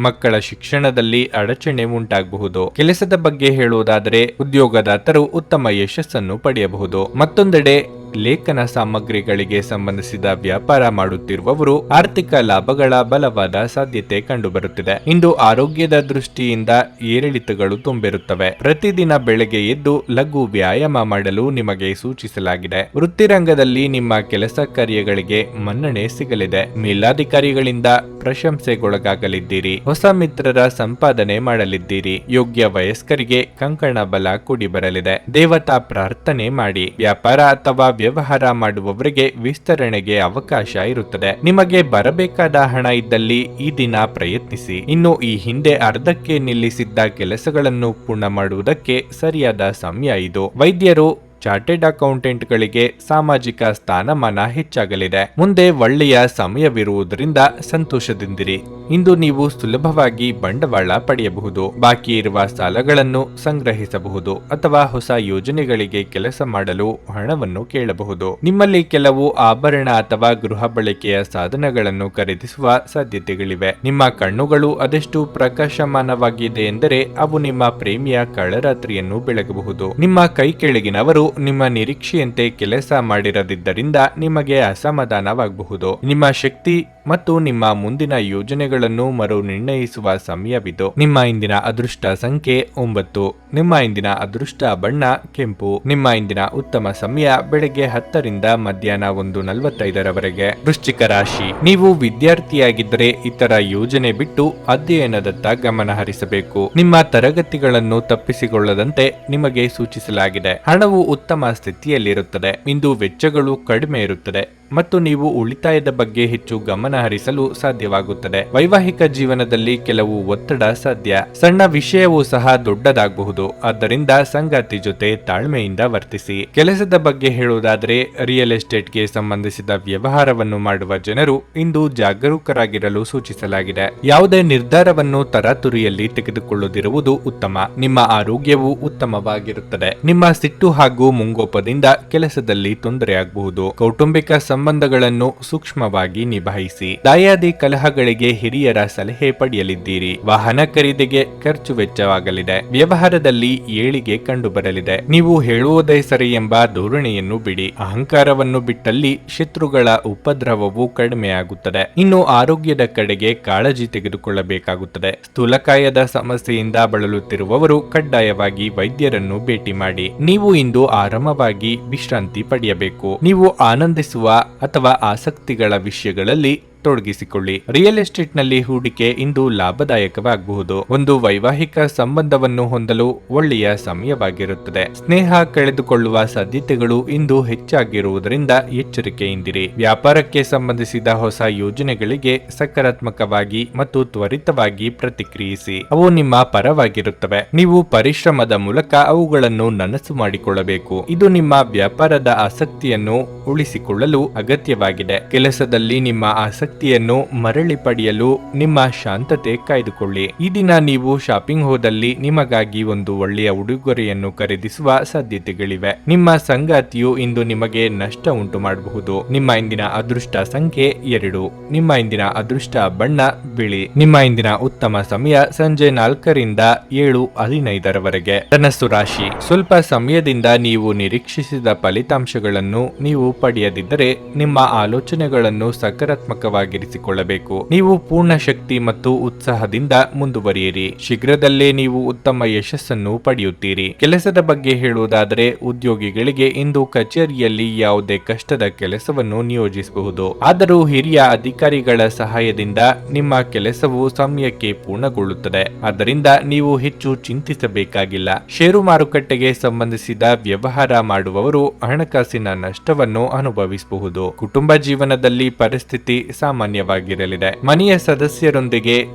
ಮಕ್ಕಳ ಶಿಕ್ಷಣದಲ್ಲಿ ಅಡಚಣೆ ಉಂಟಾಗಬಹುದು. ಕೆಲಸದ ಬಗ್ಗೆ ಹೇಳುವುದಾದರೆ ಉದ್ಯೋಗದಾತರು ಉತ್ತಮ ಯಶಸ್ಸನ್ನು ಪಡೆಯಬಹುದು. ಮತ್ತೊಂದೆಡೆ ಲೇಖನ ಸಾಮಗ್ರಿಗಳಿಗೆ ಸಂಬಂಧಿಸಿದ ವ್ಯಾಪಾರ ಮಾಡುತ್ತಿರುವವರು ಆರ್ಥಿಕ ಲಾಭಗಳ ಬಲವಾದ ಸಾಧ್ಯತೆ ಕಂಡುಬರುತ್ತಿದೆ. ಇಂದು ಆರೋಗ್ಯದ ದೃಷ್ಟಿಯಿಂದ ಏರಿಳಿತಗಳು ತುಂಬಿರುತ್ತವೆ. ಪ್ರತಿದಿನ ಬೆಳಗ್ಗೆ ಎದ್ದು ಲಘು ವ್ಯಾಯಾಮ ಮಾಡಲು ನಿಮಗೆ ಸೂಚಿಸಲಾಗಿದೆ. ವೃತ್ತಿರಂಗದಲ್ಲಿ ನಿಮ್ಮ ಕೆಲಸ ಕಾರ್ಯಗಳಿಗೆ ಮನ್ನಣೆ ಸಿಗಲಿದೆ. ಮೇಲಾಧಿಕಾರಿಗಳಿಂದ ಪ್ರಶಂಸೆಗೊಳಗಾಗಲಿದ್ದೀರಿ. ಹೊಸ ಮಿತ್ರರ ಸಂಪಾದನೆ ಮಾಡಲಿದ್ದೀರಿ. ಯೋಗ್ಯ ವಯಸ್ಕರಿಗೆ ಕಂಕಣ ಬಲ ಕೂಡಿ ಬರಲಿದೆ. ದೇವತಾ ಪ್ರಾರ್ಥನೆ ಮಾಡಿ. ವ್ಯಾಪಾರ ಅಥವಾ ವ್ಯವಹಾರ ಮಾಡುವವರಿಗೆ ವಿಸ್ತರಣೆಗೆ ಅವಕಾಶ ಇರುತ್ತದೆ. ನಿಮಗೆ ಬರಬೇಕಾದ ಹಣ ಇದ್ದಲ್ಲಿ ಈ ದಿನ ಪ್ರಯತ್ನಿಸಿ. ಇನ್ನು ಈ ಹಿಂದೆ ಅರ್ಧಕ್ಕೆ ನಿಲ್ಲಿಸಿದ್ದ ಕೆಲಸಗಳನ್ನು ಪೂರ್ಣ ಮಾಡುವುದಕ್ಕೆ ಸರಿಯಾದ ಸಮಯ ಇದು. ವೈದ್ಯರು, ಚಾರ್ಟೆಡ್ ಅಕೌಂಟೆಂಟ್ಗಳಿಗೆ ಸಾಮಾಜಿಕ ಸ್ಥಾನಮಾನ ಹೆಚ್ಚಾಗಲಿದೆ. ಮುಂದೆ ಒಳ್ಳೆಯ ಸಮಯವಿರುವುದರಿಂದ ಸಂತೋಷದಿಂದಿರಿ. ಇಂದು ನೀವು ಸುಲಭವಾಗಿ ಬಂಡವಾಳ ಪಡೆಯಬಹುದು. ಬಾಕಿ ಇರುವ ಸಾಲಗಳನ್ನು ಸಂಗ್ರಹಿಸಬಹುದು ಅಥವಾ ಹೊಸ ಯೋಜನೆಗಳಿಗೆ ಕೆಲಸ ಮಾಡಲು ಹಣವನ್ನು ಕೇಳಬಹುದು. ನಿಮ್ಮಲ್ಲಿ ಕೆಲವು ಆಭರಣ ಅಥವಾ ಗೃಹ ಬಳಕೆಯ ಸಾಧನಗಳನ್ನು ಖರೀದಿಸುವ ಸಾಧ್ಯತೆಗಳಿವೆ. ನಿಮ್ಮ ಕಣ್ಣುಗಳು ಅದೆಷ್ಟು ಪ್ರಕಾಶಮಾನವಾಗಿದೆ ಎಂದರೆ ಅವು ನಿಮ್ಮ ಪ್ರೇಮಿಯ ಕಳ್ಳರಾತ್ರಿಯನ್ನು ಬೆಳಗಬಹುದು. ನಿಮ್ಮ ಕೈ ಕೆಳಗಿನವರು ನಿಮ್ಮ ನಿರೀಕ್ಷೆಯಂತೆ ಕೆಲಸ ಮಾಡಿರದಿದ್ದರಿಂದ ನಿಮಗೆ ಅಸಮಾಧಾನವಾಗಬಹುದು. ನಿಮ್ಮ ಶಕ್ತಿ ಮತ್ತು ನಿಮ್ಮ ಮುಂದಿನ ಯೋಜನೆಗಳನ್ನು ಮರು ನಿರ್ಣಯಿಸುವ ಸಮಯವಿದು. ನಿಮ್ಮ ಇಂದಿನ ಅದೃಷ್ಟ ಸಂಖ್ಯೆ 9. ನಿಮ್ಮ ಇಂದಿನ ಅದೃಷ್ಟ ಬಣ್ಣ ಕೆಂಪು. ನಿಮ್ಮ ಇಂದಿನ ಉತ್ತಮ ಸಮಯ ಬೆಳಗ್ಗೆ 10 ರಿಂದ ಮಧ್ಯಾಹ್ನ 1:45 ವೃಶ್ಚಿಕ ರಾಶಿ. ನೀವು ವಿದ್ಯಾರ್ಥಿಯಾಗಿದ್ದರೆ ಇತರ ಯೋಜನೆ ಬಿಟ್ಟು ಅಧ್ಯಯನದತ್ತ ಗಮನ ಹರಿಸಬೇಕು. ನಿಮ್ಮ ತರಗತಿಗಳನ್ನು ತಪ್ಪಿಸಿಕೊಳ್ಳದಂತೆ ನಿಮಗೆ ಸೂಚಿಸಲಾಗಿದೆ. ಹಣವು ಉತ್ತಮ ಸ್ಥಿತಿಯಲ್ಲಿರುತ್ತದೆ. ಇಂದು ವೆಚ್ಚಗಳು ಕಡಿಮೆ ಇರುತ್ತದೆ ಮತ್ತು ನೀವು ಉಳಿತಾಯದ ಬಗ್ಗೆ ಹೆಚ್ಚು ಗಮನ ಹರಿಸಲು ಸಾಧ್ಯವಾಗುತ್ತದೆ. ವೈವಾಹಿಕ ಜೀವನದಲ್ಲಿ ಕೆಲವು ಒತ್ತಡ ಸಾಧ್ಯ. ಸಣ್ಣ ವಿಷಯವೂ ಸಹ ದೊಡ್ಡದಾಗಬಹುದು. ಆದ್ದರಿಂದ ಸಂಗಾತಿ ಜೊತೆ ತಾಳ್ಮೆಯಿಂದ ವರ್ತಿಸಿ. ಕೆಲಸದ ಬಗ್ಗೆ ಹೇಳುವುದಾದರೆ ರಿಯಲ್ ಎಸ್ಟೇಟ್ಗೆ ಸಂಬಂಧಿಸಿದ ವ್ಯವಹಾರವನ್ನು ಮಾಡುವ ಜನರು ಇಂದು ಜಾಗರೂಕರಾಗಿರಲು ಸೂಚಿಸಲಾಗಿದೆ. ಯಾವುದೇ ನಿರ್ಧಾರವನ್ನು ತರಾತುರಿಯಲ್ಲಿ ತೆಗೆದುಕೊಳ್ಳದಿರುವುದು ಉತ್ತಮ. ನಿಮ್ಮ ಆರೋಗ್ಯವು ಉತ್ತಮವಾಗಿರುತ್ತದೆ. ನಿಮ್ಮ ಸಿಟ್ಟು ಹಾಗೂ ಮುಂಗೋಪದಿಂದ ಕೆಲಸದಲ್ಲಿ ತೊಂದರೆಯಾಗಬಹುದು. ಕೌಟುಂಬಿಕ ಸಂಬಂಧಗಳನ್ನು ಸೂಕ್ಷ್ಮವಾಗಿ ನಿಭಾಯಿಸಿ. ದಾಯಾದಿ ಕಲಹಗಳಿಗೆ ಹಿರಿಯರ ಸಲಹೆ ಪಡೆಯಲಿದ್ದೀರಿ. ವಾಹನ ಖರೀದಿಗೆ ಖರ್ಚು ವೆಚ್ಚವಾಗಲಿದೆ. ವ್ಯವಹಾರದಲ್ಲಿ ಏಳಿಗೆ ಕಂಡುಬರಲಿದೆ. ನೀವು ಹೇಳುವುದೇ ಸರಿ ಎಂಬ ಧೋರಣೆಯನ್ನು ಬಿಡಿ. ಅಹಂಕಾರವನ್ನು ಬಿಟ್ಟಲ್ಲಿ ಶತ್ರುಗಳ ಉಪದ್ರವವು ಕಡಿಮೆಯಾಗುತ್ತದೆ. ಇನ್ನು ಆರೋಗ್ಯದ ಕಡೆಗೆ ಕಾಳಜಿ ತೆಗೆದುಕೊಳ್ಳಬೇಕಾಗುತ್ತದೆ. ಸ್ಥೂಲಕಾಯದ ಸಮಸ್ಯೆಯಿಂದ ಬಳಲುತ್ತಿರುವವರು ಕಡ್ಡಾಯವಾಗಿ ವೈದ್ಯರನ್ನು ಭೇಟಿ ಮಾಡಿ. ನೀವು ಇಂದು ಆರಾಮವಾಗಿ ವಿಶ್ರಾಂತಿ ಪಡೆಯಬೇಕು. ನೀವು ಆನಂದಿಸುವ ಅಥವಾ ಆಸಕ್ತಿಗಳ ವಿಷಯಗಳಲ್ಲಿ ತೊಡಗಿಸಿಕೊಳ್ಳಿ. ರಿಯಲ್ ಎಸ್ಟೇಟ್ ನಲ್ಲಿ ಹೂಡಿಕೆ ಇಂದು ಲಾಭದಾಯಕವಾಗಬಹುದು. ಒಂದು ವೈವಾಹಿಕ ಸಂಬಂಧವನ್ನು ಹೊಂದಲು ಒಳ್ಳೆಯ ಸಮಯವಾಗಿರುತ್ತದೆ. ಸ್ನೇಹ ಕಳೆದುಕೊಳ್ಳುವ ಸಾಧ್ಯತೆಗಳು ಇಂದು ಹೆಚ್ಚಾಗಿರುವುದರಿಂದ ಎಚ್ಚರಿಕೆಯಿಂದಿರಿ. ವ್ಯಾಪಾರಕ್ಕೆ ಸಂಬಂಧಿಸಿದ ಹೊಸ ಯೋಜನೆಗಳಿಗೆ ಸಕಾರಾತ್ಮಕವಾಗಿ ಮತ್ತು ತ್ವರಿತವಾಗಿ ಪ್ರತಿಕ್ರಿಯಿಸಿ. ಅವು ನಿಮ್ಮ ಪರವಾಗಿರುತ್ತವೆ. ನೀವು ಪರಿಶ್ರಮದ ಮೂಲಕ ಅವುಗಳನ್ನು ನನಸು ಮಾಡಿಕೊಳ್ಳಬೇಕು. ಇದು ನಿಮ್ಮ ವ್ಯಾಪಾರದ ಆಸಕ್ತಿಯನ್ನು ಉಳಿಸಿಕೊಳ್ಳಲು ಅಗತ್ಯವಾಗಿದೆ. ಕೆಲಸದಲ್ಲಿ ನಿಮ್ಮ ಆಸಕ್ತಿಯನ್ನು ಮರಳಿ ಪಡೆಯಲು ನಿಮ್ಮ ಶಾಂತತೆ ಕಾಯ್ದುಕೊಳ್ಳಿ. ಈ ದಿನ ನೀವು ಶಾಪಿಂಗ್ ಹೋದಲ್ಲಿ ನಿಮಗಾಗಿ ಒಂದು ಒಳ್ಳೆಯ ಉಡುಗೊರೆಯನ್ನು ಖರೀದಿಸುವ ಸಾಧ್ಯತೆಗಳಿವೆ. ನಿಮ್ಮ ಸಂಗಾತಿಯು ಇಂದು ನಿಮಗೆ ನಷ್ಟ ಉಂಟು ಮಾಡಬಹುದು. ನಿಮ್ಮ ಇಂದಿನ ಅದೃಷ್ಟ ಸಂಖ್ಯೆ 2. ನಿಮ್ಮ ಇಂದಿನ ಅದೃಷ್ಟ ಬಣ್ಣ ಬಿಳಿ. ನಿಮ್ಮ ಇಂದಿನ ಉತ್ತಮ ಸಮಯ ಸಂಜೆ 4 ರಿಂದ 7:15 ಧನಸ್ಸು ರಾಶಿ. ಸ್ವಲ್ಪ ಸಮಯದಿಂದ ನೀವು ನಿರೀಕ್ಷಿಸಿದ ಫಲಿತಾಂಶಗಳನ್ನು ನೀವು ಪಡೆಯದಿದ್ದರೆ ನಿಮ್ಮ ಆಲೋಚನೆಗಳನ್ನು ಸಕಾರಾತ್ಮಕವಾಗಿರಿಸಿಕೊಳ್ಳಬೇಕು. ನೀವು ಪೂರ್ಣ ಶಕ್ತಿ ಮತ್ತು ಉತ್ಸಾಹದಿಂದ ಮುಂದುವರಿಯಿರಿ. ಶೀಘ್ರದಲ್ಲೇ ನೀವು ಉತ್ತಮ ಯಶಸ್ಸನ್ನು ಪಡೆಯುತ್ತೀರಿ. ಕೆಲಸದ ಬಗ್ಗೆ ಹೇಳುವುದಾದರೆ ಉದ್ಯೋಗಿಗಳಿಗೆ ಇಂದು ಕಚೇರಿಯಲ್ಲಿ ಯಾವುದೇ ಕಷ್ಟದ ಕೆಲಸವನ್ನು ನಿಯೋಜಿಸಬಹುದು. ಆದರೂ ಹಿರಿಯ ಅಧಿಕಾರಿಗಳ ಸಹಾಯದಿಂದ ನಿಮ್ಮ ಕೆಲಸವು ಸಮಯಕ್ಕೆ ಪೂರ್ಣಗೊಳ್ಳುತ್ತದೆ. ಆದ್ದರಿಂದ ನೀವು ಹೆಚ್ಚು ಚಿಂತಿಸಬೇಕಾಗಿಲ್ಲ. ಷೇರು ಮಾರುಕಟ್ಟೆಗೆ ಸಂಬಂಧಿಸಿದ ವ್ಯವಹಾರ ಮಾಡುವವರು ಹಣಕಾಸಿನ ನಷ್ಟವನ್ನು ಅನುಭವಿಸಬಹುದು. ಕುಟುಂಬ ಜೀವನದಲ್ಲಿ ಪರಿಸ್ಥಿತಿ ಸಾಮಾನ್ಯವಾಗಿರಲಿದೆ. ಮನೆಯ ಸದಸ್ಯರೊಂದಿಗೆ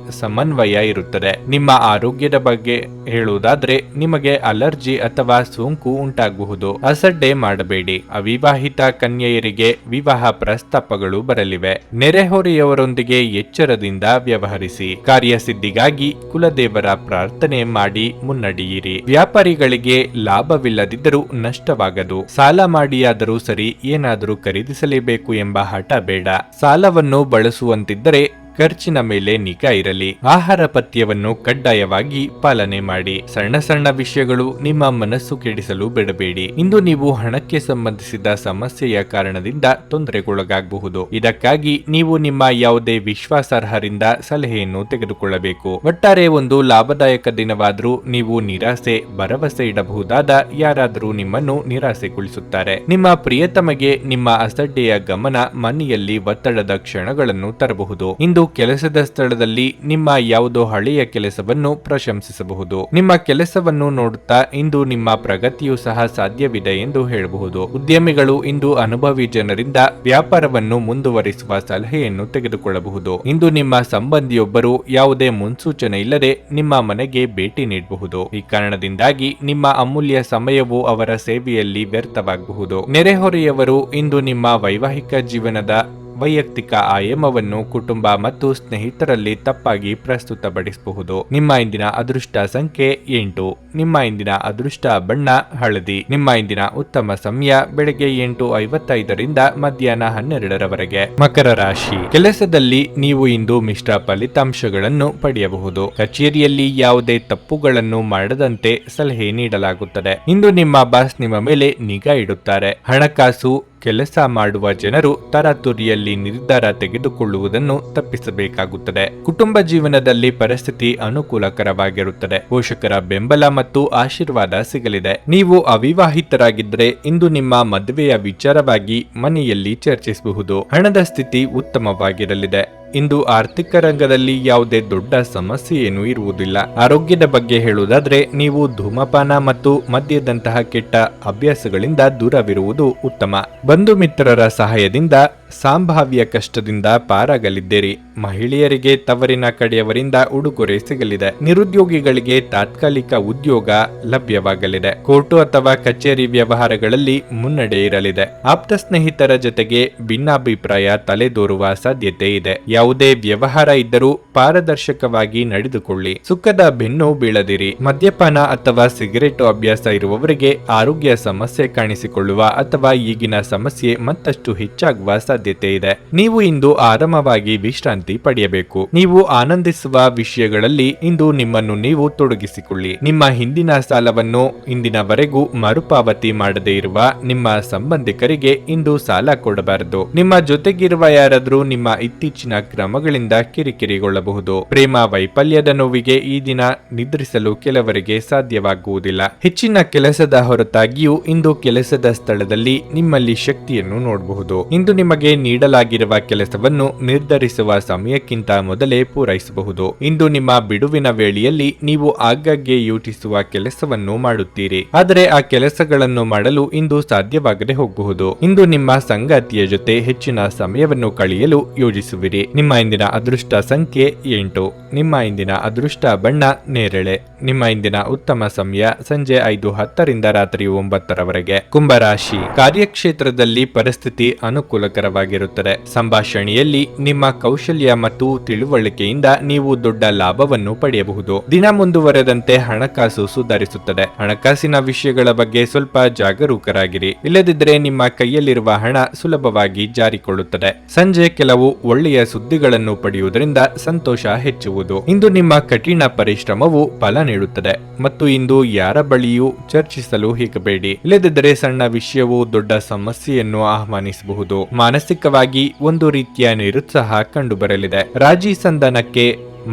ಸಮನ್ವಯ ಇರುತ್ತದೆ. ನಿಮ್ಮ ಆರೋಗ್ಯದ ಬಗ್ಗೆ ಹೇಳುವುದಾದ್ರೆ ನಿಮಗೆ ಅಲರ್ಜಿ ಅಥವಾ ಸೋಂಕು ಉಂಟಾಗಬಹುದು. ಅಸಡ್ಡೆ ಮಾಡಬೇಡಿ. ಅವಿವಾಹಿತ ಕನ್ಯೆಯರಿಗೆ ವಿವಾಹ ಪ್ರಸ್ತಾಪಗಳು ಬರಲಿವೆ. ನೆರೆಹೊರೆಯವರೊಂದಿಗೆ ಎಚ್ಚರದಿಂದ ವ್ಯವಹರಿಸಿ. ಕಾರ್ಯಸಿದ್ಧಿಗಾಗಿ ಕುಲದೇವರ ಪ್ರಾರ್ಥನೆ ಮಾಡಿ ಮುನ್ನಡೆಯಿರಿ. ವ್ಯಾಪಾರಿಗಳಿಗೆ ಲಾಭವಿಲ್ಲದಿದ್ದರೂ ನಷ್ಟವಾಗದು. ಸಾಲ ಮಾಡಿಯಾದರೂ ಸರಿ ಏನಾದರೂ ಖರೀದಿಸಲೇಬೇಕು ಎಂಬ ಹಠ ಬೇಡ. ಸಾಲವನ್ನು ಬಳಸುವಂತಿದ್ದರೆ ಖರ್ಚಿನ ಮೇಲೆ ನಿಗಾ ಇರಲಿ. ಆಹಾರ ಪಥ್ಯವನ್ನು ಕಡ್ಡಾಯವಾಗಿ ಪಾಲನೆ ಮಾಡಿ. ಸಣ್ಣ ಸಣ್ಣ ವಿಷಯಗಳು ನಿಮ್ಮ ಮನಸ್ಸು ಕೆಡಿಸಲು ಬಿಡಬೇಡಿ. ಇಂದು ನೀವು ಹಣಕ್ಕೆ ಸಂಬಂಧಿಸಿದ ಸಮಸ್ಯೆಯ ಕಾರಣದಿಂದ ತೊಂದರೆಗೊಳಗಾಗಬಹುದು. ಇದಕ್ಕಾಗಿ ನೀವು ನಿಮ್ಮ ಯಾವುದೇ ವಿಶ್ವಾಸಾರ್ಹರಿಂದ ಸಲಹೆಯನ್ನು ತೆಗೆದುಕೊಳ್ಳಬೇಕು. ಒಟ್ಟಾರೆ ಒಂದು ಲಾಭದಾಯಕ ದಿನವಾದರೂ ನೀವು ನಿರಾಸೆ ಭರವಸೆ ಇಡಬಹುದಾದ ಯಾರಾದರೂ ನಿಮ್ಮನ್ನು ನಿರಾಸೆಗೊಳಿಸುತ್ತಾರೆ. ನಿಮ್ಮ ಪ್ರಿಯತಮಗೆ ನಿಮ್ಮ ಅಸಡ್ಡೆಯ ಗಮನ ಮನೆಯಲ್ಲಿ ಒತ್ತಡದ ಕ್ಷಣಗಳನ್ನು ತರಬಹುದು. ಇಂದು ಕೆಲಸದ ಸ್ಥಳದಲ್ಲಿ ನಿಮ್ಮ ಯಾವುದೋ ಹಳೆಯ ಕೆಲಸವನ್ನು ಪ್ರಶಂಸಿಸಬಹುದು. ನಿಮ್ಮ ಕೆಲಸವನ್ನು ನೋಡುತ್ತಾ ಇಂದು ನಿಮ್ಮ ಪ್ರಗತಿಯೂ ಸಹ ಸಾಧ್ಯವಿದೆ ಎಂದು ಹೇಳಬಹುದು. ಉದ್ಯಮಿಗಳು ಇಂದು ಅನುಭವಿ ಜನರಿಂದ ವ್ಯಾಪಾರವನ್ನು ಮುಂದುವರಿಸುವ ಸಲಹೆಯನ್ನು ತೆಗೆದುಕೊಳ್ಳಬಹುದು. ಇಂದು ನಿಮ್ಮ ಸಂಬಂಧಿಯೊಬ್ಬರು ಯಾವುದೇ ಮುನ್ಸೂಚನೆ ಇಲ್ಲದೆ ನಿಮ್ಮ ಮನೆಗೆ ಭೇಟಿ ನೀಡಬಹುದು. ಈ ಕಾರಣದಿಂದಾಗಿ ನಿಮ್ಮ ಅಮೂಲ್ಯ ಸಮಯವು ಅವರ ಸೇವೆಯಲ್ಲಿ ವ್ಯರ್ಥವಾಗಬಹುದು. ನೆರೆಹೊರೆಯವರು ಇಂದು ನಿಮ್ಮ ವೈವಾಹಿಕ ಜೀವನದ ವೈಯಕ್ತಿಕ ಆಯಾಮವನ್ನು ಕುಟುಂಬ ಮತ್ತು ಸ್ನೇಹಿತರಲ್ಲಿ ತಪ್ಪಾಗಿ ಪ್ರಸ್ತುತಪಡಿಸಬಹುದು. ನಿಮ್ಮ ಇಂದಿನ ಅದೃಷ್ಟ ಸಂಖ್ಯೆ 8. ನಿಮ್ಮ ಇಂದಿನ ಅದೃಷ್ಟ ಬಣ್ಣ ಹಳದಿ. ನಿಮ್ಮ ಇಂದಿನ ಉತ್ತಮ ಸಮಯ ಬೆಳಗ್ಗೆ 8:55ರಿಂದ ಮಧ್ಯಾಹ್ನ 12ರವರೆಗೆ. ಮಕರ ರಾಶಿ. ಕೆಲಸದಲ್ಲಿ ನೀವು ಇಂದು ಮಿಶ್ರ ಫಲಿತಾಂಶಗಳನ್ನು ಪಡೆಯಬಹುದು. ಕಚೇರಿಯಲ್ಲಿ ಯಾವುದೇ ತಪ್ಪುಗಳನ್ನು ಮಾಡದಂತೆ ಸಲಹೆ ನೀಡಲಾಗುತ್ತದೆ. ಇಂದು ನಿಮ್ಮ ಬಾಸ್ ನಿಮ್ಮ ಮೇಲೆ ನಿಗಾ ಇಡುತ್ತಾರೆ. ಹಣಕಾಸು ಕೆಲಸ ಮಾಡುವ ಜನರು ತರಾತುರಿಯಲ್ಲಿ ನಿರ್ಧಾರ ತೆಗೆದುಕೊಳ್ಳುವುದನ್ನು ತಪ್ಪಿಸಬೇಕಾಗುತ್ತದೆ. ಕುಟುಂಬ ಜೀವನದಲ್ಲಿ ಪರಿಸ್ಥಿತಿ ಅನುಕೂಲಕರವಾಗಿರುತ್ತದೆ. ಪೋಷಕರ ಬೆಂಬಲ ಮತ್ತು ಆಶೀರ್ವಾದ ಸಿಗಲಿದೆ. ನೀವು ಅವಿವಾಹಿತರಾಗಿದ್ದರೆ ಇಂದು ನಿಮ್ಮ ಮದುವೆಯ ವಿಚಾರವಾಗಿ ಮನೆಯಲ್ಲಿ ಚರ್ಚಿಸಬಹುದು. ಹಣದ ಸ್ಥಿತಿ ಉತ್ತಮವಾಗಿರಲಿದೆ. ಇಂದು ಆರ್ಥಿಕ ರಂಗದಲ್ಲಿ ಯಾವುದೇ ದೊಡ್ಡ ಸಮಸ್ಯೆ ಏನೂ ಇರುವುದಿಲ್ಲ. ಆರೋಗ್ಯದ ಬಗ್ಗೆ ಹೇಳುವುದಾದ್ರೆ ನೀವು ಧೂಮಪಾನ ಮತ್ತು ಮದ್ಯದಂತಹ ಕೆಟ್ಟ ಅಭ್ಯಾಸಗಳಿಂದ ದೂರವಿರುವುದು ಉತ್ತಮ. ಬಂಧು ಮಿತ್ರರ ಸಹಾಯದಿಂದ ಸಂಭಾವ್ಯ ಕಷ್ಟದಿಂದ ಪಾರಾಗಲಿದ್ದೀರಿ. ಮಹಿಳೆಯರಿಗೆ ತವರಿನ ಕಡೆಯವರಿಂದ ಉಡುಗೊರೆ ಸಿಗಲಿದೆ. ನಿರುದ್ಯೋಗಿಗಳಿಗೆ ತಾತ್ಕಾಲಿಕ ಉದ್ಯೋಗ ಲಭ್ಯವಾಗಲಿದೆ. ಕೋರ್ಟು ಅಥವಾ ಕಚೇರಿ ವ್ಯವಹಾರಗಳಲ್ಲಿ ಮುನ್ನಡೆ ಇರಲಿದೆ. ಆಪ್ತ ಸ್ನೇಹಿತರ ಜೊತೆಗೆ ಭಿನ್ನಾಭಿಪ್ರಾಯ ತಲೆದೋರುವ ಸಾಧ್ಯತೆ ಇದೆ. ಯಾವುದೇ ವ್ಯವಹಾರ ಇದ್ದರೂ ಪಾರದರ್ಶಕವಾಗಿ ನಡೆದುಕೊಳ್ಳಿ. ಸುಖದ ಬೆನ್ನು ಬೀಳದಿರಿ. ಮದ್ಯಪಾನ ಅಥವಾ ಸಿಗರೇಟು ಅಭ್ಯಾಸ ಇರುವವರಿಗೆ ಆರೋಗ್ಯ ಸಮಸ್ಯೆ ಕಾಣಿಸಿಕೊಳ್ಳುವ ಅಥವಾ ಈಗಿನ ಸಮಸ್ಯೆ ಮತ್ತಷ್ಟು ಹೆಚ್ಚಾಗುವ ಸಾಧ್ಯತೆ ಇದೆ. ನೀವು ಇಂದು ಆರಾಮವಾಗಿ ವಿಶ್ರಾಂತಿ ಪಡೆಯಬೇಕು. ನೀವು ಆನಂದಿಸುವ ವಿಷಯಗಳಲ್ಲಿ ಇಂದು ನಿಮ್ಮನ್ನು ನೀವು ತೊಡಗಿಸಿಕೊಳ್ಳಿ. ನಿಮ್ಮ ಹಿಂದಿನ ಸಾಲವನ್ನು ಇಂದಿನವರೆಗೂ ಮರುಪಾವತಿ ಮಾಡದೇ ಇರುವ ನಿಮ್ಮ ಸಂಬಂಧಿಕರಿಗೆ ಇಂದು ಸಾಲ ಕೊಡಬಾರದು. ನಿಮ್ಮ ಜೊತೆಗಿರುವ ಯಾರಾದರೂ ನಿಮ್ಮ ಇತ್ತೀಚಿನ ಕ್ರಮಗಳಿಂದ ಕಿರಿಕಿರಿಗೊಳ್ಳಬಹುದು. ಪ್ರೇಮ ವೈಫಲ್ಯದ ನೋವಿಗೆ ಈ ದಿನ ನಿದ್ರಿಸಲು ಕೆಲವರಿಗೆ ಸಾಧ್ಯವಾಗುವುದಿಲ್ಲ. ಹೆಚ್ಚಿನ ಕೆಲಸದ ಹೊರತಾಗಿಯೂ ಇಂದು ಕೆಲಸದ ಸ್ಥಳದಲ್ಲಿ ನಿಮ್ಮಲ್ಲಿ ಶಕ್ತಿಯನ್ನು ನೋಡಬಹುದು. ಇಂದು ನಿಮಗೆ ನೀಡಲಾಗಿರುವ ಕೆಲಸವನ್ನು ನಿರ್ಧರಿಸುವ ಸಮಯಕ್ಕಿಂತ ಮೊದಲೇ ಪೂರೈಸಬಹುದು. ಇಂದು ನಿಮ್ಮ ಬಿಡುವಿನ ವೇಳೆಯಲ್ಲಿ ನೀವು ಆಗಾಗ್ಗೆ ಯೋಚಿಸುವ ಕೆಲಸವನ್ನು ಮಾಡುತ್ತೀರಿ. ಆದರೆ ಆ ಕೆಲಸಗಳನ್ನು ಮಾಡಲು ಇಂದು ಸಾಧ್ಯವಾಗದೆ ಹೋಗಬಹುದು. ಇಂದು ನಿಮ್ಮ ಸಂಗಾತಿಯ ಜೊತೆ ಹೆಚ್ಚಿನ ಸಮಯವನ್ನು ಕಳೆಯಲು ಯೋಜಿಸುವಿರಿ. ನಿಮ್ಮ ಇಂದಿನ ಅದೃಷ್ಟ ಸಂಖ್ಯೆ 8. ನಿಮ್ಮ ಇಂದಿನ ಅದೃಷ್ಟ ಬಣ್ಣ ನೇರಳೆ. ನಿಮ್ಮ ಇಂದಿನ ಉತ್ತಮ ಸಮಯ ಸಂಜೆ 5:10ರಿಂದ ರಾತ್ರಿ 9ರವರೆಗೆ. ಕುಂಭರಾಶಿ. ಕಾರ್ಯಕ್ಷೇತ್ರದಲ್ಲಿ ಪರಿಸ್ಥಿತಿ ಅನುಕೂಲಕರವಾಗಿರುತ್ತದೆ. ಸಂಭಾಷಣೆಯಲ್ಲಿ ನಿಮ್ಮ ಕೌಶಲ್ಯ ಮತ್ತು ತಿಳುವಳಿಕೆಯಿಂದ ನೀವು ದೊಡ್ಡ ಲಾಭವನ್ನು ಪಡೆಯಬಹುದು. ದಿನ ಮುಂದುವರೆದಂತೆ ಹಣಕಾಸು ಸುಧಾರಿಸುತ್ತದೆ. ಹಣಕಾಸಿನ ವಿಷಯಗಳ ಬಗ್ಗೆ ಸ್ವಲ್ಪ ಜಾಗರೂಕರಾಗಿರಿ. ಇಲ್ಲದಿದ್ದರೆ ನಿಮ್ಮ ಕೈಯಲ್ಲಿರುವ ಹಣ ಸುಲಭವಾಗಿ ಜಾರಿಕೊಳ್ಳುತ್ತದೆ. ಸಂಜೆ ಕೆಲವು ಒಳ್ಳೆಯ ಸುದ್ದಿಗಳನ್ನು ಪಡೆಯುವುದರಿಂದ ಸಂತೋಷ ಹೆಚ್ಚುವುದು. ಇಂದು ನಿಮ್ಮ ಕಠಿಣ ಪರಿಶ್ರಮವು ಫಲ ನೀಡುತ್ತದೆ ಮತ್ತು ಇಂದು ಯಾರ ಬಳಿಯೂ ಚರ್ಚಿಸಲು ಹೋಗಬೇಡಿ. ಇಲ್ಲದಿದ್ದರೆ ಸಣ್ಣ ವಿಷಯವು ದೊಡ್ಡ ಸಮಸ್ಯೆಯನ್ನು ಆಹ್ವಾನಿಸಬಹುದು. ಮಾನಸಿಕವಾಗಿ ಒಂದು ರೀತಿಯ ನಿರುತ್ಸಾಹ ಕಂಡುಬರಲಿದೆ. ರಾಜಿ ಸಂಧಾನಕ್ಕೆ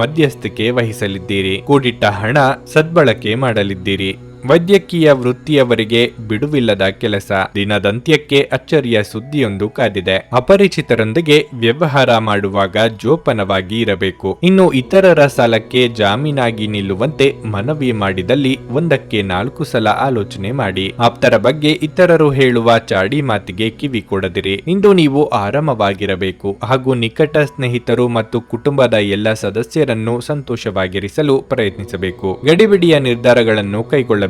ಮಧ್ಯಸ್ಥಿಕೆ ವಹಿಸಲಿದ್ದೀರಿ. ಕೂಡಿಟ್ಟ ಹಣ ಸದ್ಬಳಕೆ ಮಾಡಲಿದ್ದೀರಿ. ವೈದ್ಯಕೀಯ ವೃತ್ತಿಯವರಿಗೆ ಬಿಡುವಿಲ್ಲದ ಕೆಲಸ. ದಿನದಂತ್ಯಕ್ಕೆ ಅಚ್ಚರಿಯ ಸುದ್ದಿಯೊಂದು ಕಾದಿದೆ. ಅಪರಿಚಿತರೊಂದಿಗೆ ವ್ಯವಹಾರ ಮಾಡುವಾಗ ಜೋಪಾನವಾಗಿ ಇರಬೇಕು. ಇನ್ನು ಇತರರ ಸಾಲಕ್ಕೆ ಜಾಮೀನಾಗಿ ನಿಲ್ಲುವಂತೆ ಮನವಿ ಮಾಡಿದಲ್ಲಿ 1ಕ್ಕೆ 4 ಸಲ ಆಲೋಚನೆ ಮಾಡಿ. ಆಪ್ತರ ಬಗ್ಗೆ ಇತರರು ಹೇಳುವ ಚಾಡಿ ಮಾತಿಗೆ ಕಿವಿ ಕೊಡದಿರಿ. ಇಂದು ನೀವು ಆರಾಮವಾಗಿರಬೇಕು ಹಾಗೂ ನಿಕಟ ಸ್ನೇಹಿತರು ಮತ್ತು ಕುಟುಂಬದ ಎಲ್ಲ ಸದಸ್ಯರನ್ನು ಸಂತೋಷವಾಗಿರಿಸಲು ಪ್ರಯತ್ನಿಸಬೇಕು. ಗಡಿಬಿಡಿಯ ನಿರ್ಧಾರಗಳನ್ನು ಕೈಗೊಳ್ಳಬೇಕು.